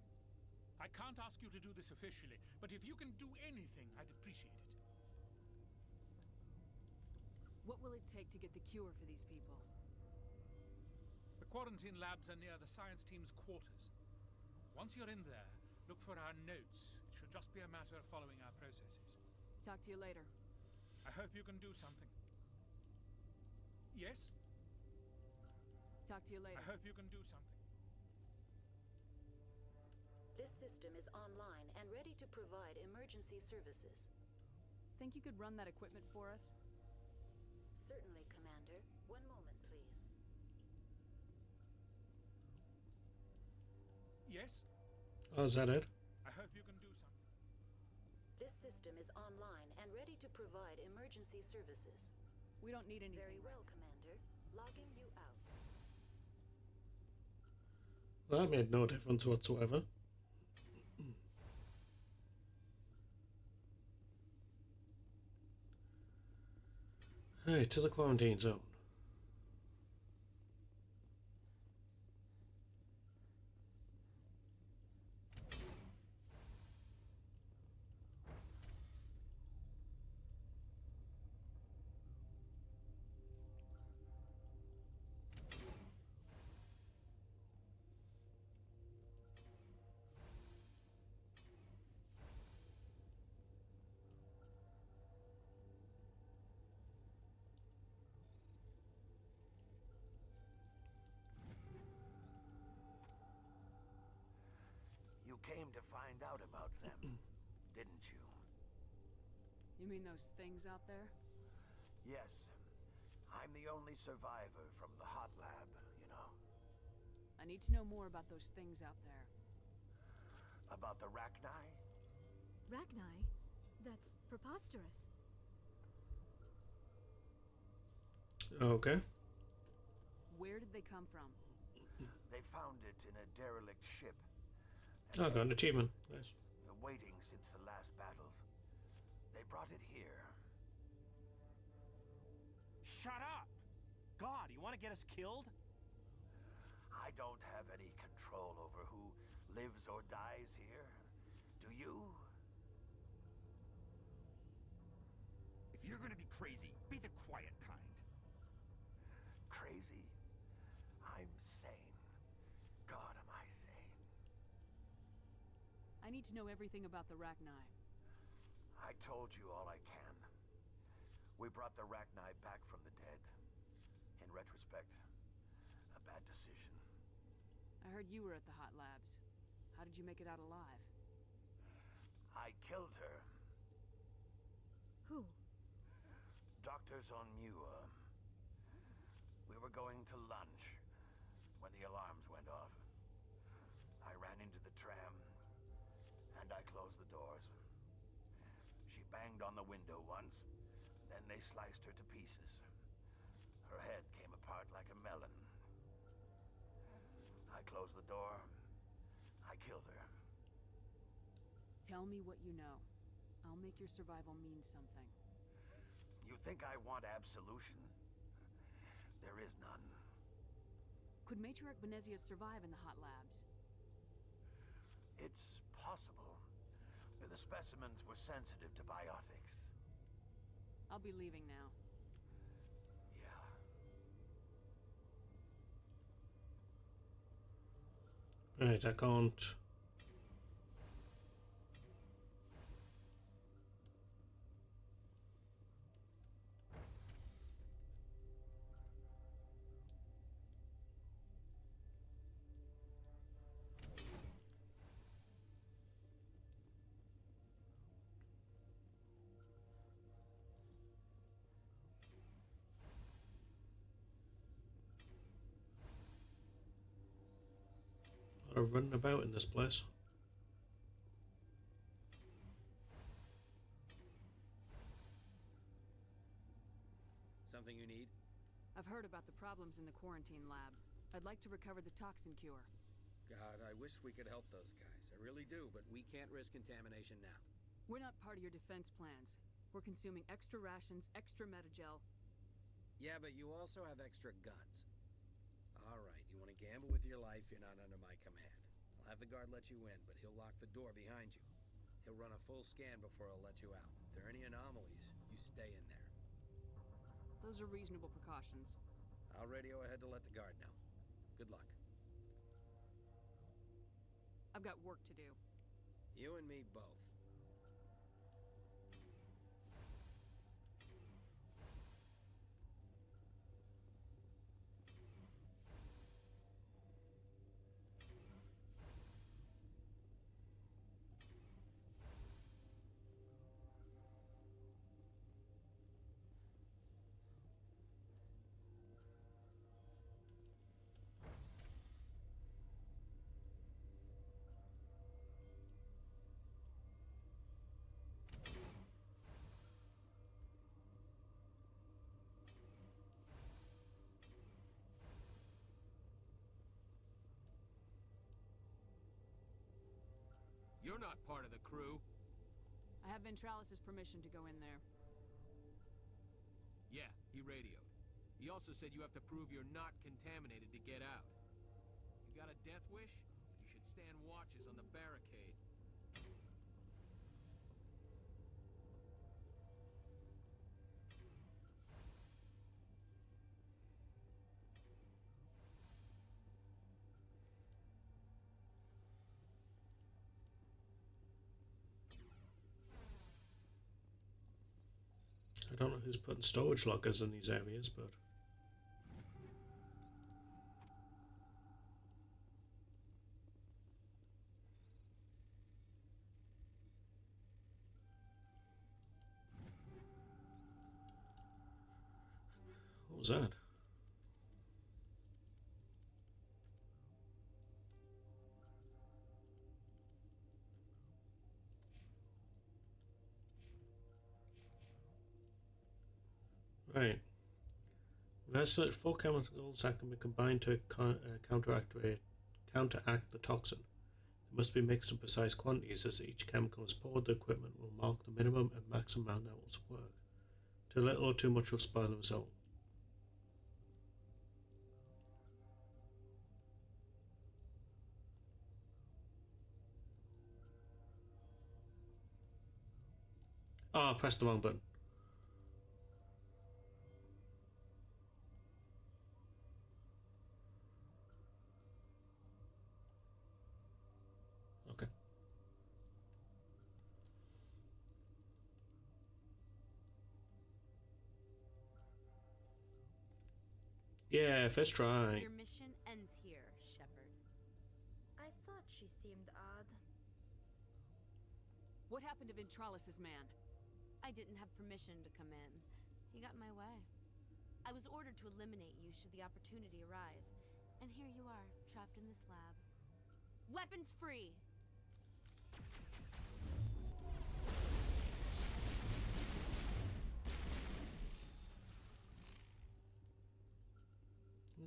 S19: I can't ask you to do this officially, but if you can do anything, I'd appreciate it.
S6: What will it take to get the cure for these people?
S19: The quarantine labs are near the science team's quarters. Once you're in there, look for our notes. It should just be a matter of following our processes.
S6: Talk to you later.
S19: I hope you can do something. Yes?
S6: Talk to you later.
S19: I hope you can do something.
S2: This system is online and ready to provide emergency services.
S6: Think you could run that equipment for us?
S2: Certainly, Commander. One moment, please.
S19: Yes?
S1: Oh, is that it?
S19: I hope you can do something.
S2: This system is online and ready to provide emergency services.
S6: We don't need anything.
S2: Very well, Commander. Logging you out.
S1: Well, that made no difference whatsoever. Alright, to the quarantine zone.
S20: You came to find out about them, didn't you?
S6: You mean those things out there?
S20: Yes. I'm the only survivor from the hot lab, you know.
S6: I need to know more about those things out there.
S20: About the Rachni?
S3: Rachni? That's preposterous.
S1: Okay.
S6: Where did they come from?
S20: They found it in a derelict ship.
S1: Oh, got an achievement. Nice.
S20: Waiting since the last battles. They brought it here.
S16: Shut up! God, you want to get us killed?
S20: I don't have any control over who lives or dies here. Do you?
S14: If you're gonna be crazy, be the quiet kind.
S20: Crazy? I'm sane. God, am I sane.
S6: I need to know everything about the Rachni.
S20: I told you all I can. We brought the Rachni back from the dead. In retrospect, a bad decision.
S6: I heard you were at the Hot Labs. How did you make it out alive?
S20: I killed her.
S3: Who?
S20: Doctors on Muir. We were going to lunch when the alarms went off. I ran into the tram, and I closed the doors. She banged on the window once, then they sliced her to pieces. Her head came apart like a melon. I closed the door. I killed her.
S6: Tell me what you know. I'll make your survival mean something.
S20: You think I want absolution? There is none.
S6: Could Matriarch Benezia survive in the Hot Labs?
S20: It's possible. The specimens were sensitive to biotics.
S6: I'll be leaving now.
S1: Yeah. Right, I can't. A lot of running about in this place.
S10: Something you need?
S6: I've heard about the problems in the quarantine lab. I'd like to recover the toxin cure.
S10: God, I wish we could help those guys. I really do, but we can't risk contamination now.
S6: We're not part of your defense plans. We're consuming extra rations, extra metagel.
S10: Yeah, but you also have extra guns. All right, you want to gamble with your life, you're not under my command. I'll have the guard let you in, but he'll lock the door behind you. He'll run a full scan before he'll let you out. If there are any anomalies, you stay in there.
S6: Those are reasonable precautions.
S10: I'll radio ahead to let the guard know. Good luck.
S6: I've got work to do.
S10: You and me both.
S16: You're not part of the crew.
S6: I have Ventralis' permission to go in there.
S16: Yeah, he radioed. He also said you have to prove you're not contaminated to get out. You got a death wish? You should stand watches on the barricade.
S1: I don't know who's putting storage lockers in these areas, but what was that? Right. There's 4 chemicals that can be combined to counteract the toxin. They must be mixed in precise quantities. As each chemical is poured, the equipment will mark the minimum and maximum amount that will work. Too little or too much will spoil the result. Oh, I pressed the wrong button. Okay. Yeah, first try.
S21: Your mission ends here, Shepard.
S13: I thought she seemed odd.
S6: What happened to Ventralis' man?
S21: I didn't have permission to come in. He got in my way. I was ordered to eliminate you should the opportunity arise. And here you are, trapped in this lab. Weapons free!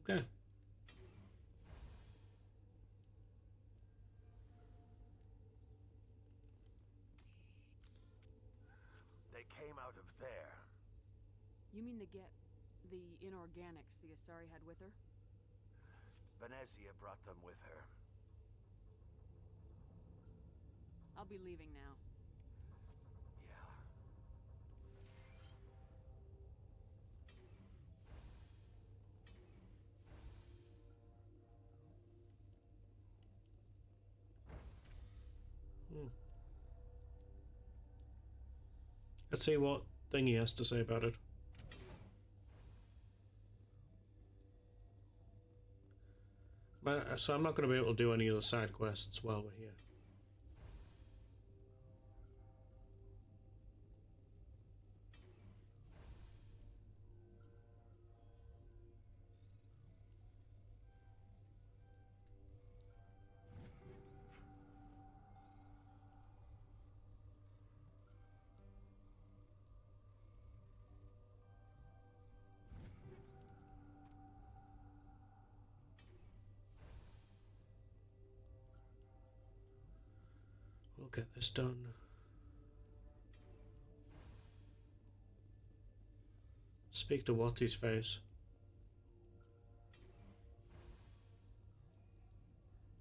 S1: Okay.
S20: They came out of there.
S6: You mean the inorganics the Asari had with her?
S20: Venezia brought them with her.
S6: I'll be leaving now.
S20: Yeah.
S1: Let's see what thing he has to say about it. So I'm not going to be able to do any of the side quests while we're here. We'll get this done. Speak to what's his face.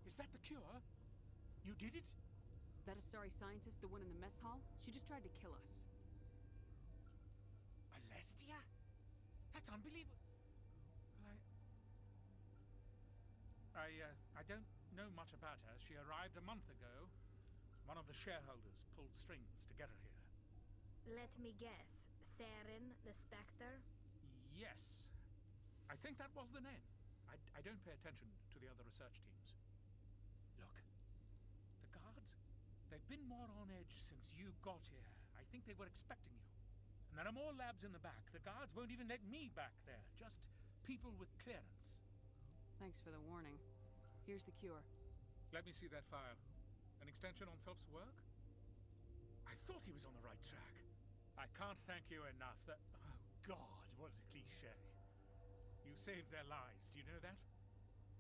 S19: Is that the cure? You did it?
S6: That Asari scientist, the one in the mess hall? She just tried to kill us.
S19: Alestia? That's unbelievable. I don't know much about her. She arrived a month ago. One of the shareholders pulled strings to get her here.
S13: Let me guess. Saren, the Spectre?
S19: Yes. I think that was the name. I don't pay attention to the other research teams. Look, the guards, they've been more on edge since you got here. I think they were expecting you. And there are more labs in the back. The guards won't even let me back there. Just people with clearance.
S6: Thanks for the warning. Here's the cure.
S19: Let me see that file. An extension on Phelps' work? I thought he was on the right track. I can't thank you enough. Oh, God, what a cliché. You saved their lives, do you know that?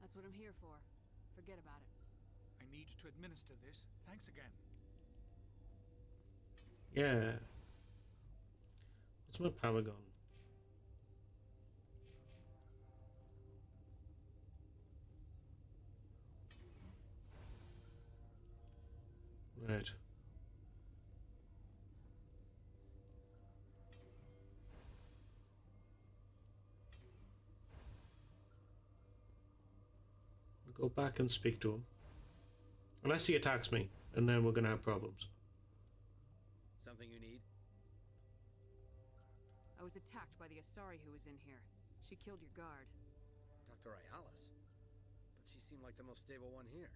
S6: That's what I'm here for. Forget about it.
S19: I need to administer this. Thanks again.
S1: Yeah. What's my power gun? Right. We'll go back and speak to him. Unless he attacks me, and then we're gonna have problems.
S10: Something you need?
S6: I was attacked by the Asari who was in here. She killed your guard.
S10: Dr. Ayalis? But she seemed like the most stable one here.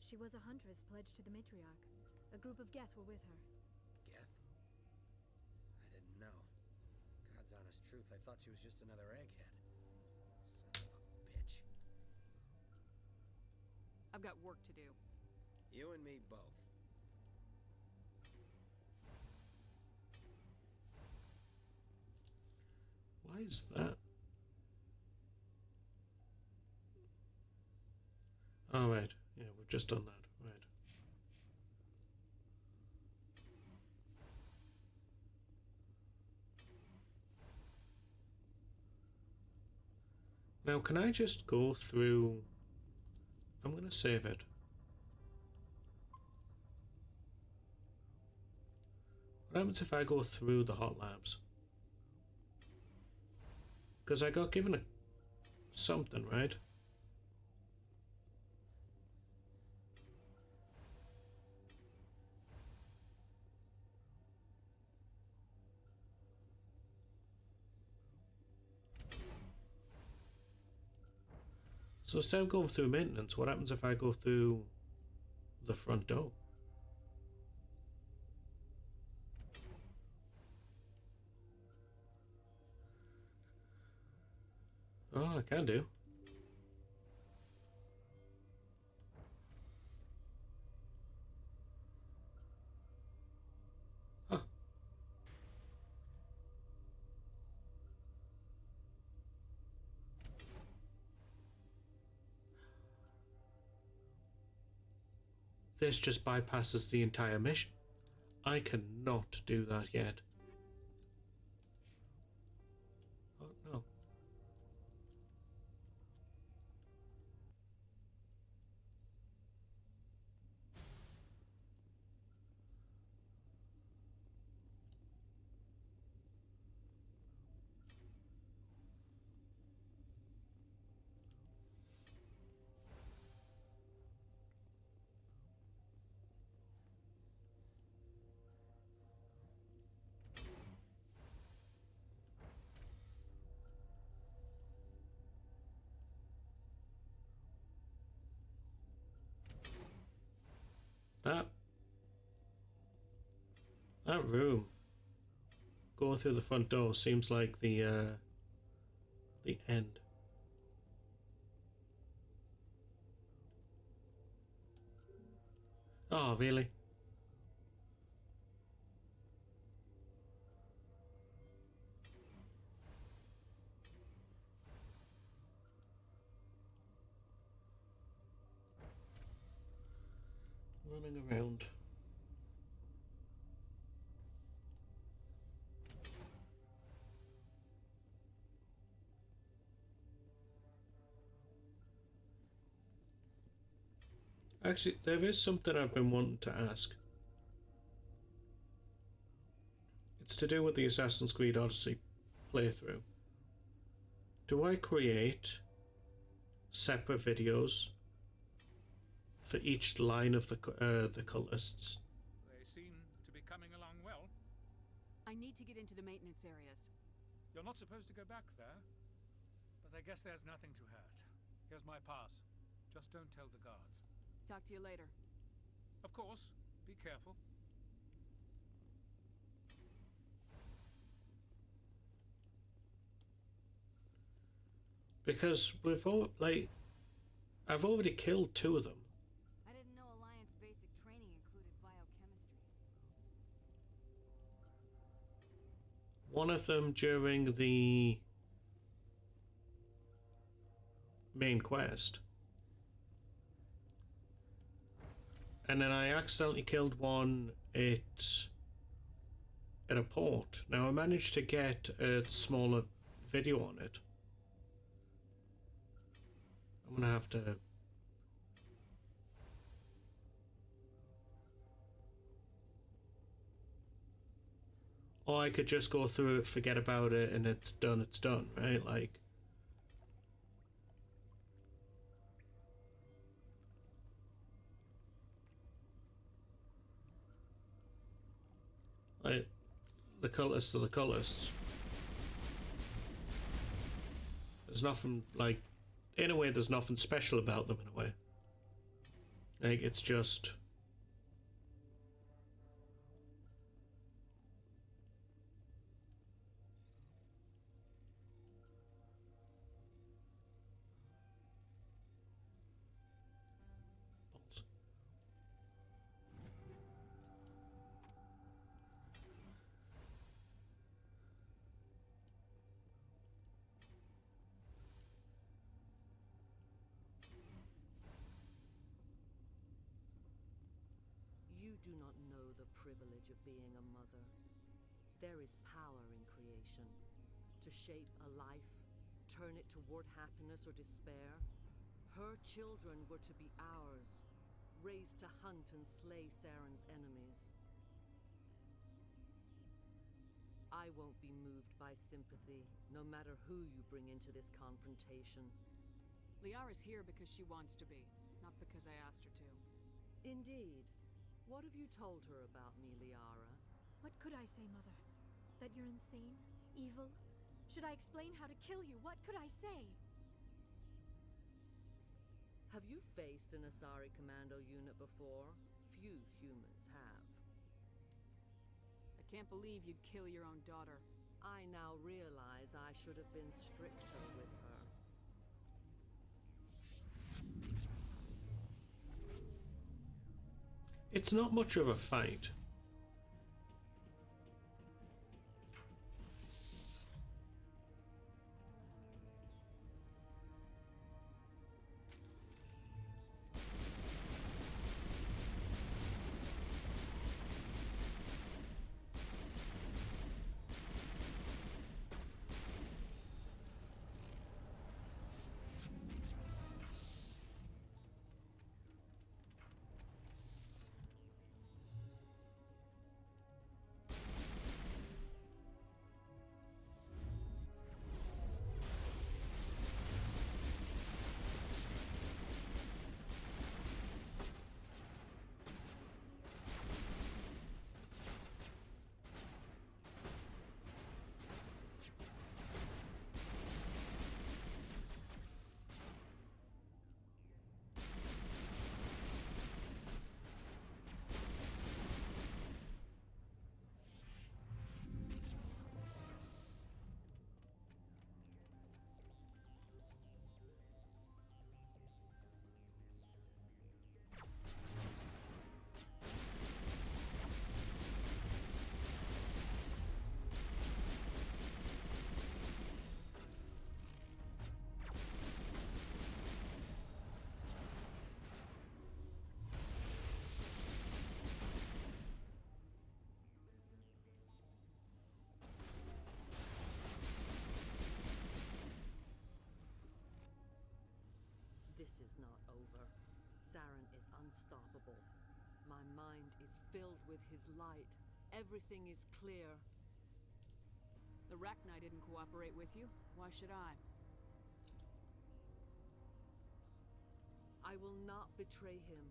S3: She was a huntress pledged to the matriarch. A group of Geth were with her.
S10: Geth? I didn't know. God's honest truth, I thought she was just another egghead. Son of a bitch.
S6: I've got work to do.
S10: You and me both.
S1: Why is that? Oh, right. Yeah, we've just done that. Right. Now, can I just go through... I'm going to save it. What happens if I go through the hot labs? Because I got given something, right? So instead of going through maintenance, what happens if I go through the front door? Oh, I can do. Huh. This just bypasses the entire mission. I cannot do that yet. Oh, no. That room going through the front door seems like the end. Oh, really? Running around. Actually, there is something I've been wanting to ask. It's to do with the Assassin's Creed Odyssey playthrough. Do I create separate videos for each line of the cultists?
S19: They seem to be coming along well.
S6: I need to get into the maintenance areas.
S19: You're not supposed to go back there, but I guess there's nothing to hurt. Here's my pass. Just don't tell the guards.
S6: Talk to you later.
S19: Of course. Be careful.
S1: Because we've all, like, I've already killed 2 of them.
S5: I didn't know Alliance basic training included biochemistry.
S1: One of them during the main quest. And then I accidentally killed one at a port. Now I managed to get a smaller video on it. I'm gonna have to... Or I could just go through it, forget about it, and it's done, right? Like... the cultists are the cultists. There's nothing, like... In a way, there's nothing special about them, in a way. Like, it's just...
S17: do not know the privilege of being a mother. There is power in creation. To shape a life, turn it toward happiness or despair. Her children were to be ours, raised to hunt and slay Saren's enemies. I won't be moved by sympathy, no matter who you bring into this confrontation.
S6: Liara's here because she wants to be, not because I asked her to.
S17: Indeed. What have you told her about me, Liara?
S3: What could I say, Mother? That you're insane? Evil? Should I explain how to kill you? What could I say?
S17: Have you faced an Asari Commando unit before? Few humans have.
S6: I can't believe you'd kill your own daughter.
S17: I now realize I should have been stricter with her.
S1: It's not much of a fight.
S17: This is not over. Saren is unstoppable. My mind is filled with his light. Everything is clear.
S6: The Rachni didn't cooperate with you. Why should I?
S17: I will not betray him.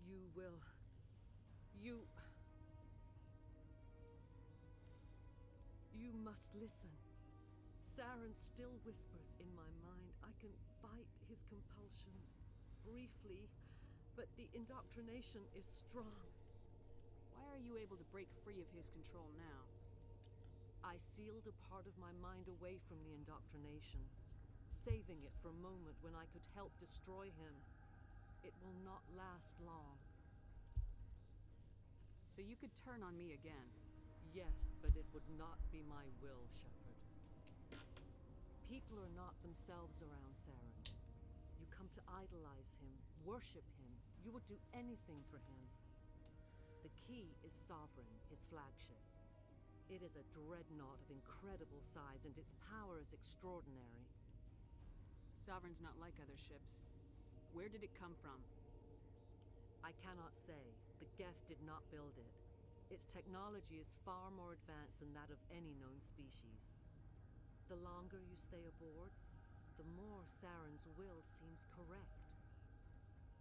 S17: You will... You must listen. Saren still whispers in my mind. I can fight his compulsions briefly, but the indoctrination is strong.
S6: Why are you able to break free of his control now?
S17: I sealed a part of my mind away from the indoctrination, saving it for a moment when I could help destroy him. It will not last long.
S6: So you could turn on me again?
S17: Yes, but it would not be my will, Shepard. People are not themselves around Saren. You come to idolize him, worship him. You would do anything for him. The key is Sovereign, his flagship. It is a dreadnought of incredible size, and its power is extraordinary.
S6: Sovereign's not like other ships. Where did it come from?
S17: I cannot say. The Geth did not build it. Its technology is far more advanced than that of any known species. The longer you stay aboard, the more Saren's will seems correct.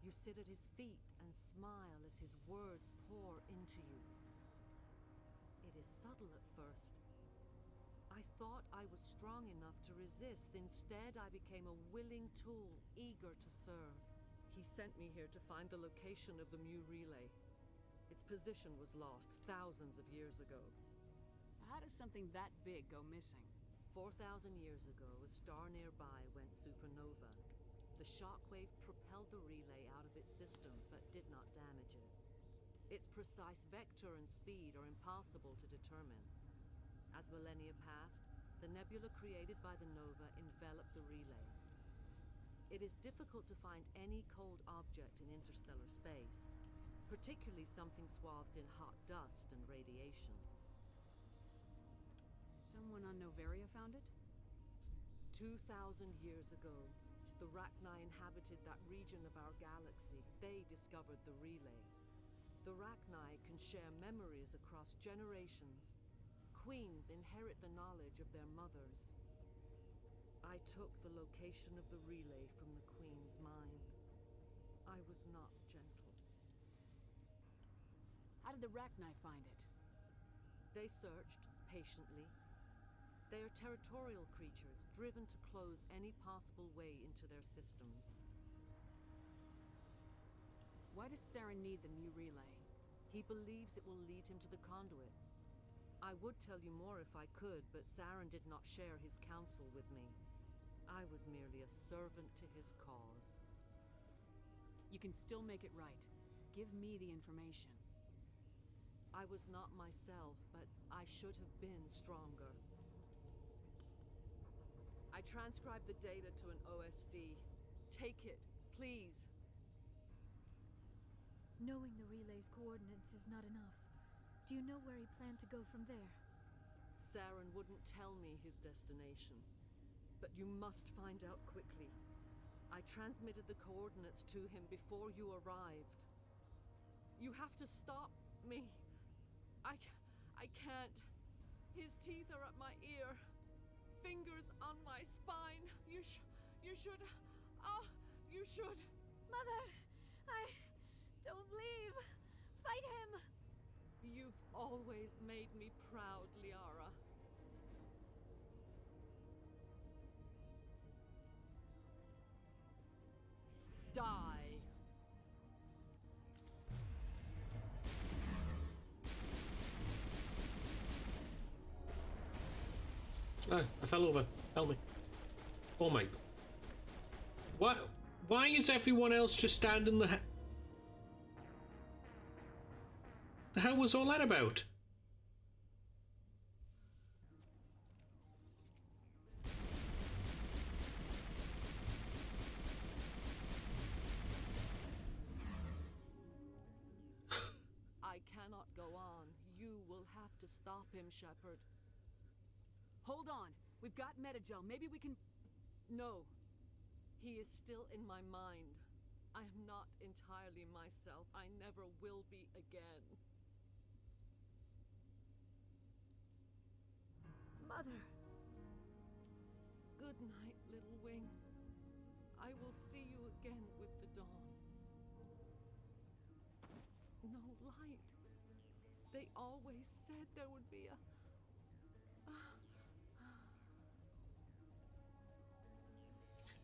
S17: You sit at his feet and smile as his words pour into you. It is subtle at first. I thought I was strong enough to resist. Instead, I became a willing tool, eager to serve. He sent me here to find the location of the Mu relay. Its position was lost thousands of years ago.
S6: How does something that big go missing?
S17: 4,000 years ago, a star nearby went supernova. The shockwave propelled the relay out of its system, but did not damage it. Its precise vector and speed are impossible to determine. As millennia passed, the nebula created by the nova enveloped the relay. It is difficult to find any cold object in interstellar space, particularly something swathed in hot dust and radiation.
S6: Someone on Noveria found it?
S17: 2,000 years ago, the Rachni inhabited that region of our galaxy. They discovered the relay. The Rachni can share memories across generations. Queens inherit the knowledge of their mothers. I took the location of the relay from the Queen's mind. I was not gentle.
S6: How did the Rachni find it?
S17: They searched, patiently. They are territorial creatures, driven to close any possible way into their systems.
S6: Why does Saren need the new relay?
S17: He believes it will lead him to the conduit. I would tell you more if I could, but Saren did not share his counsel with me. I was merely a servant to his cause.
S6: You can still make it right. Give me the information.
S17: I was not myself, but I should have been stronger. I transcribed the data to an OSD. Take it, please.
S3: Knowing the relay's coordinates is not enough. Do you know where he planned to go from there?
S17: Saren wouldn't tell me his destination. But you must find out quickly. I transmitted the coordinates to him before you arrived. You have to stop me. I can't. His teeth are at my ear. Fingers on my spine. You should. Oh, you should.
S3: Mother! Don't leave! Fight him!
S17: You've always made me proud, Liara. Die!
S1: Ah, I fell over. Help me. Oh my... What? Why is everyone else just standing there? The hell was all that about?
S17: I cannot go on. You will have to stop him, Shepard.
S6: Hold on. We've got Metagel. Maybe we can...
S17: No. He is still in my mind. I am not entirely myself. I never will be again.
S3: Mother!
S17: Good night, little wing. I will see you again with the dawn. No light. They always said there would be a...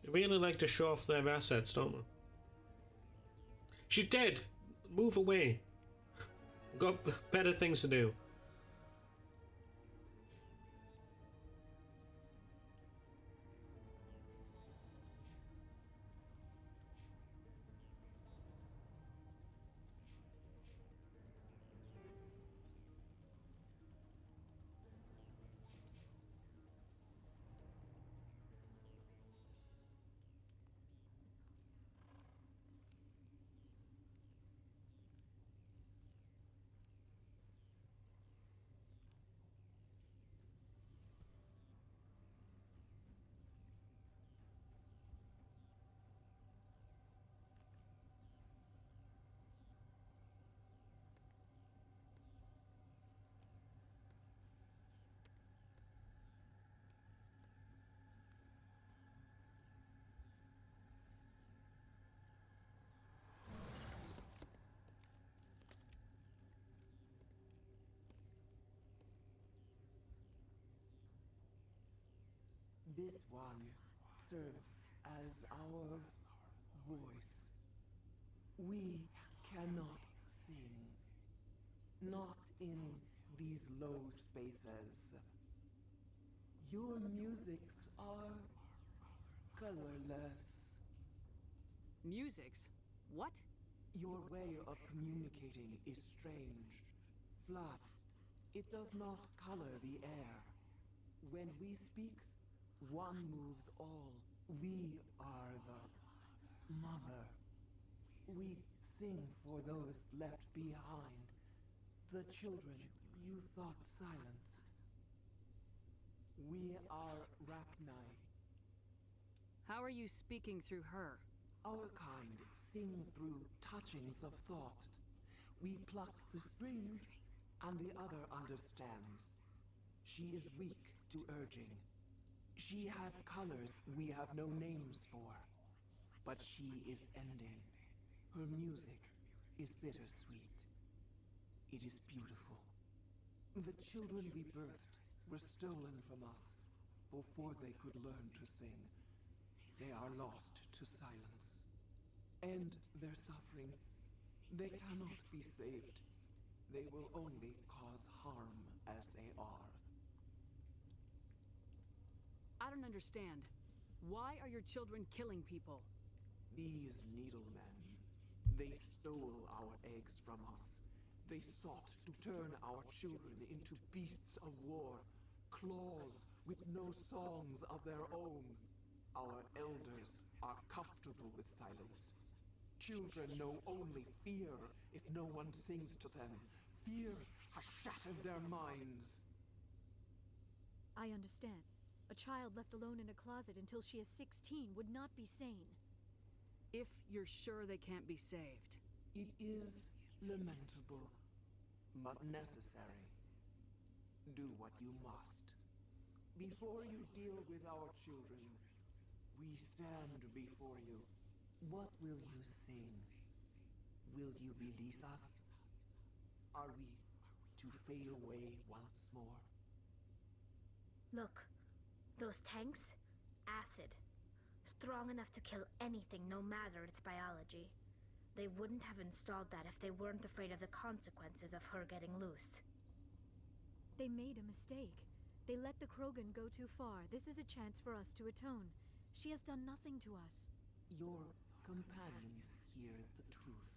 S1: They really like to show off their assets, don't they? She's dead! Move away. Got better things to do.
S12: This one serves as our voice. We cannot sing. Not in these low spaces. Your musics are colorless.
S6: Musics? What?
S12: Your way of communicating is strange. Flat. It does not color the air. When we speak, one moves all. We are the mother. We sing for those left behind, the children you thought silenced. We are Rachni.
S6: How are you speaking through her?
S12: Our kind sing through touchings of thought. We pluck the strings, and the other understands. She is weak to urging. She has colors we have no names for. But she is ending. Her music is bittersweet. It is beautiful. The children we birthed were stolen from us before they could learn to sing. They are lost to silence. End their suffering. They cannot be saved. They will only cause harm as they are.
S6: I don't understand. Why are your children killing people?
S12: These needlemen, they stole our eggs from us. They sought to turn our children into beasts of war, claws with no songs of their own. Our elders are comfortable with silence. Children know only fear if no one sings to them. Fear has shattered their minds.
S3: I understand. A child left alone in a closet until she is 16 would not be sane.
S6: If you're sure they can't be saved.
S12: It is lamentable, but necessary. Do what you must. Before you deal with our children, we stand before you. What will you sing? Will you release us? Are we to fade away once more?
S13: Look, those tanks? Acid. Strong enough to kill anything, no matter its biology. They wouldn't have installed that if they weren't afraid of the consequences of her getting loose.
S3: They made a mistake. They let the Krogan go too far. This is a chance for us to atone. She has done nothing to us.
S12: Your companions hear the truth.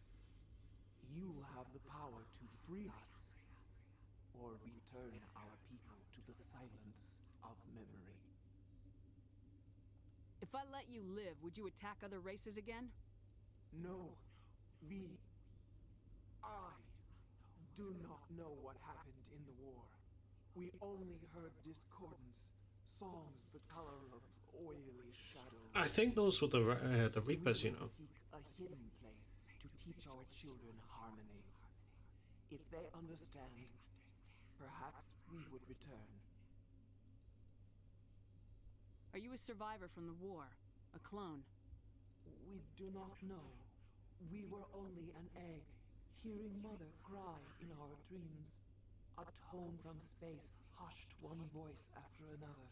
S12: You have the power to free us, or return our people to the silence of memory.
S6: If I let you live, would you attack other races again?
S12: No. I do not know what happened in the war. We only heard discordance, songs the color of oily shadows.
S1: I think those were the Reapers, you know.
S12: We seek a hidden place to teach our children harmony. If they understand, perhaps we would return.
S6: Are you a survivor from the war? A clone?
S12: We do not know. We were only an egg, hearing Mother cry in our dreams. A tone from space hushed one voice after another.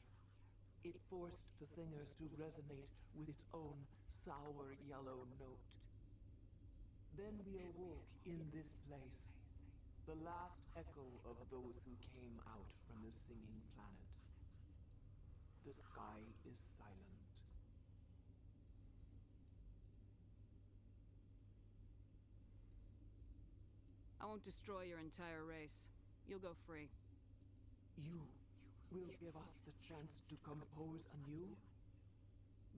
S12: It forced the singers to resonate with its own sour yellow note. Then we awoke in this place, the last echo of those who came out from the singing planet. The sky is silent.
S6: I won't destroy your entire race. You'll go free.
S12: You will give us the chance to compose anew?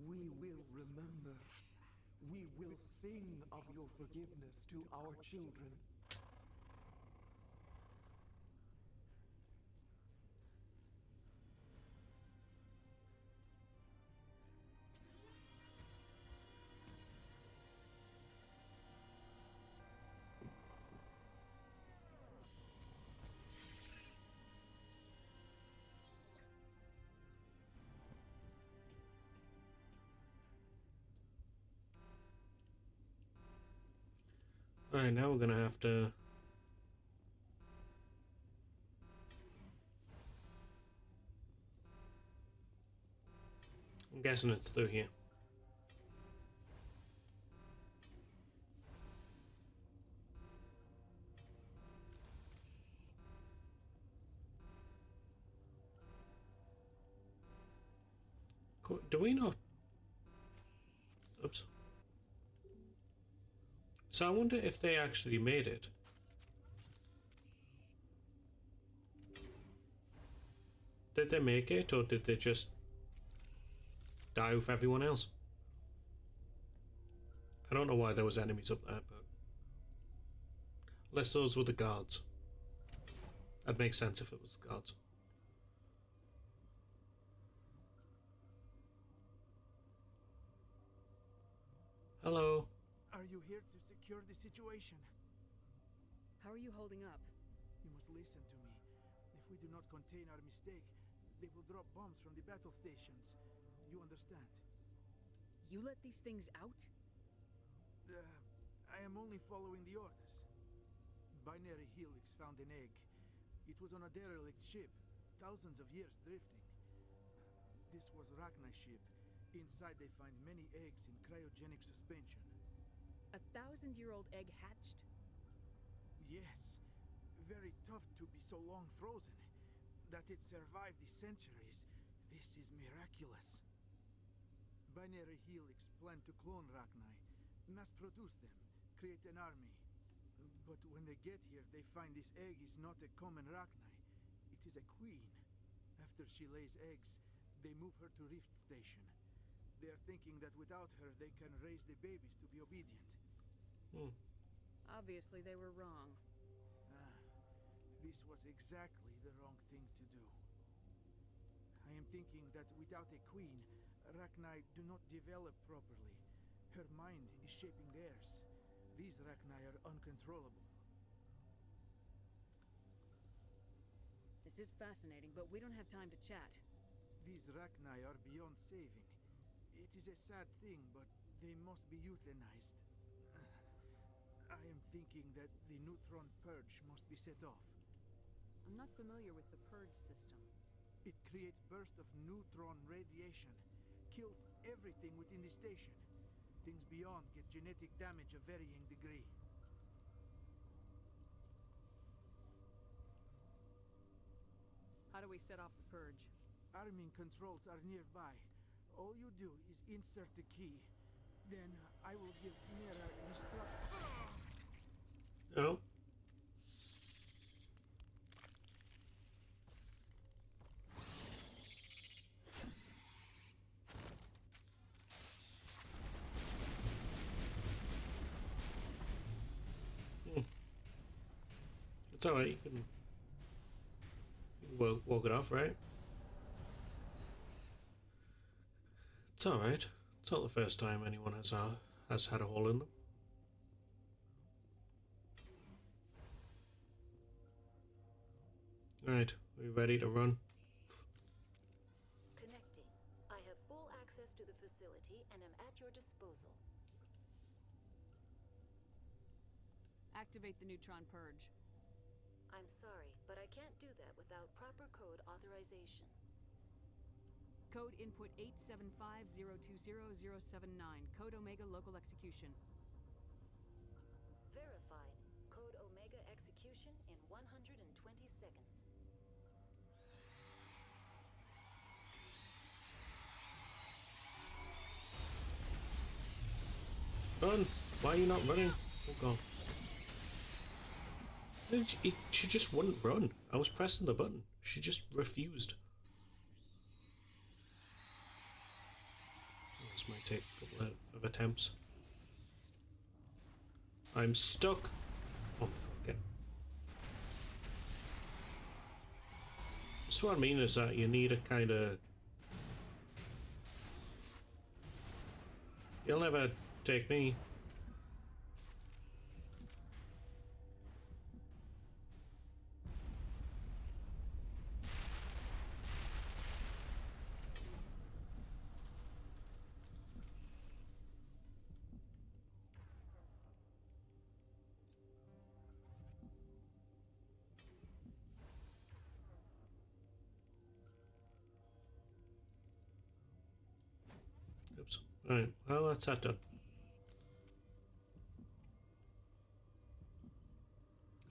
S12: We will remember. We will sing of your forgiveness to our children.
S1: Alright, now we're gonna have to... I'm guessing it's through here. Do we not? Oops. So I wonder if they actually made it. Did they make it, or did they just die with everyone else? I don't know why there was enemies up there, but Unless those were the guards. That'd make sense if it was the guards. Hello.
S7: Are you here to secure the situation?
S6: How are you holding up?
S7: You must listen to me. If we do not contain our mistake, they will drop bombs from the battle stations. You understand?
S6: You let these things out?
S7: I am only following the orders. Binary Helix found an egg. It was on a derelict ship, thousands of years drifting. This was Rachni's ship. Inside they find many eggs in cryogenic suspension.
S6: A 1,000-year-old egg hatched?
S7: Yes. Very tough to be so long frozen. That it survived the centuries, this is miraculous. Binary Helix planned to clone Rachni, mass-produce them, create an army. But when they get here, they find this egg is not a common Rachni. It is a queen. After she lays eggs, they move her to Rift Station. They are thinking that without her, they can raise the babies to be obedient.
S6: Obviously, they were wrong.
S7: This was exactly the wrong thing to do. I am thinking that without a queen, Rachni do not develop properly. Her mind is shaping theirs. These Rachni are uncontrollable.
S6: This is fascinating, but we don't have time to chat.
S7: These Rachni are beyond saving. It is a sad thing, but they must be euthanized. I am thinking that the neutron purge must be set off.
S6: I'm not familiar with the purge system.
S7: It creates bursts of neutron radiation, kills everything within the station. Things beyond get genetic damage of varying degree.
S6: How do we set off the purge?
S7: Arming controls are nearby. All you do is insert the key. Then I will give Nera destruct.
S1: Oh. It's alright, you can walk it off, right? It's alright. It's not the first time anyone has had a hole in them. Right, are we ready to run?
S2: Connecting. I have full access to the facility and am at your disposal.
S6: Activate the neutron purge.
S2: I'm sorry, but I can't do that without proper code authorization.
S6: Code input 875020079. Code Omega local execution.
S2: Verified. Code Omega execution in 120 seconds.
S1: Run! Why are you not running? Oh god. She just wouldn't run. I was pressing the button. She just refused. This might take a couple of attempts. I'm stuck. Oh, okay. So what I mean is that you need a kind of... You'll never take me. Oops. Alright, well that's that done.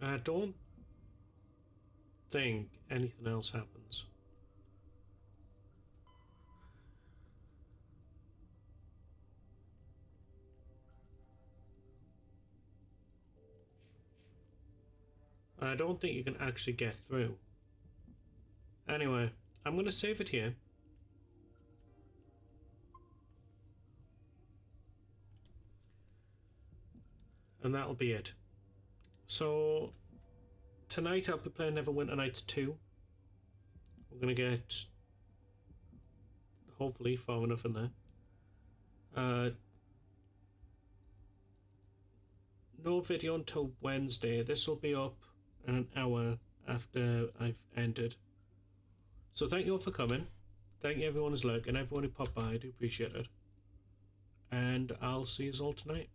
S1: I don't think anything else happens. I don't think you can actually get through. Anyway, I'm going to save it here. And that'll be it. So tonight I'll be playing Neverwinter Nights 2. We're gonna get hopefully far enough in there. No video until Wednesday. This will be up in an hour after I've ended. So thank you all for coming. Thank you everyone who's lurking, everyone who popped by. I do appreciate it. And I'll see you all tonight.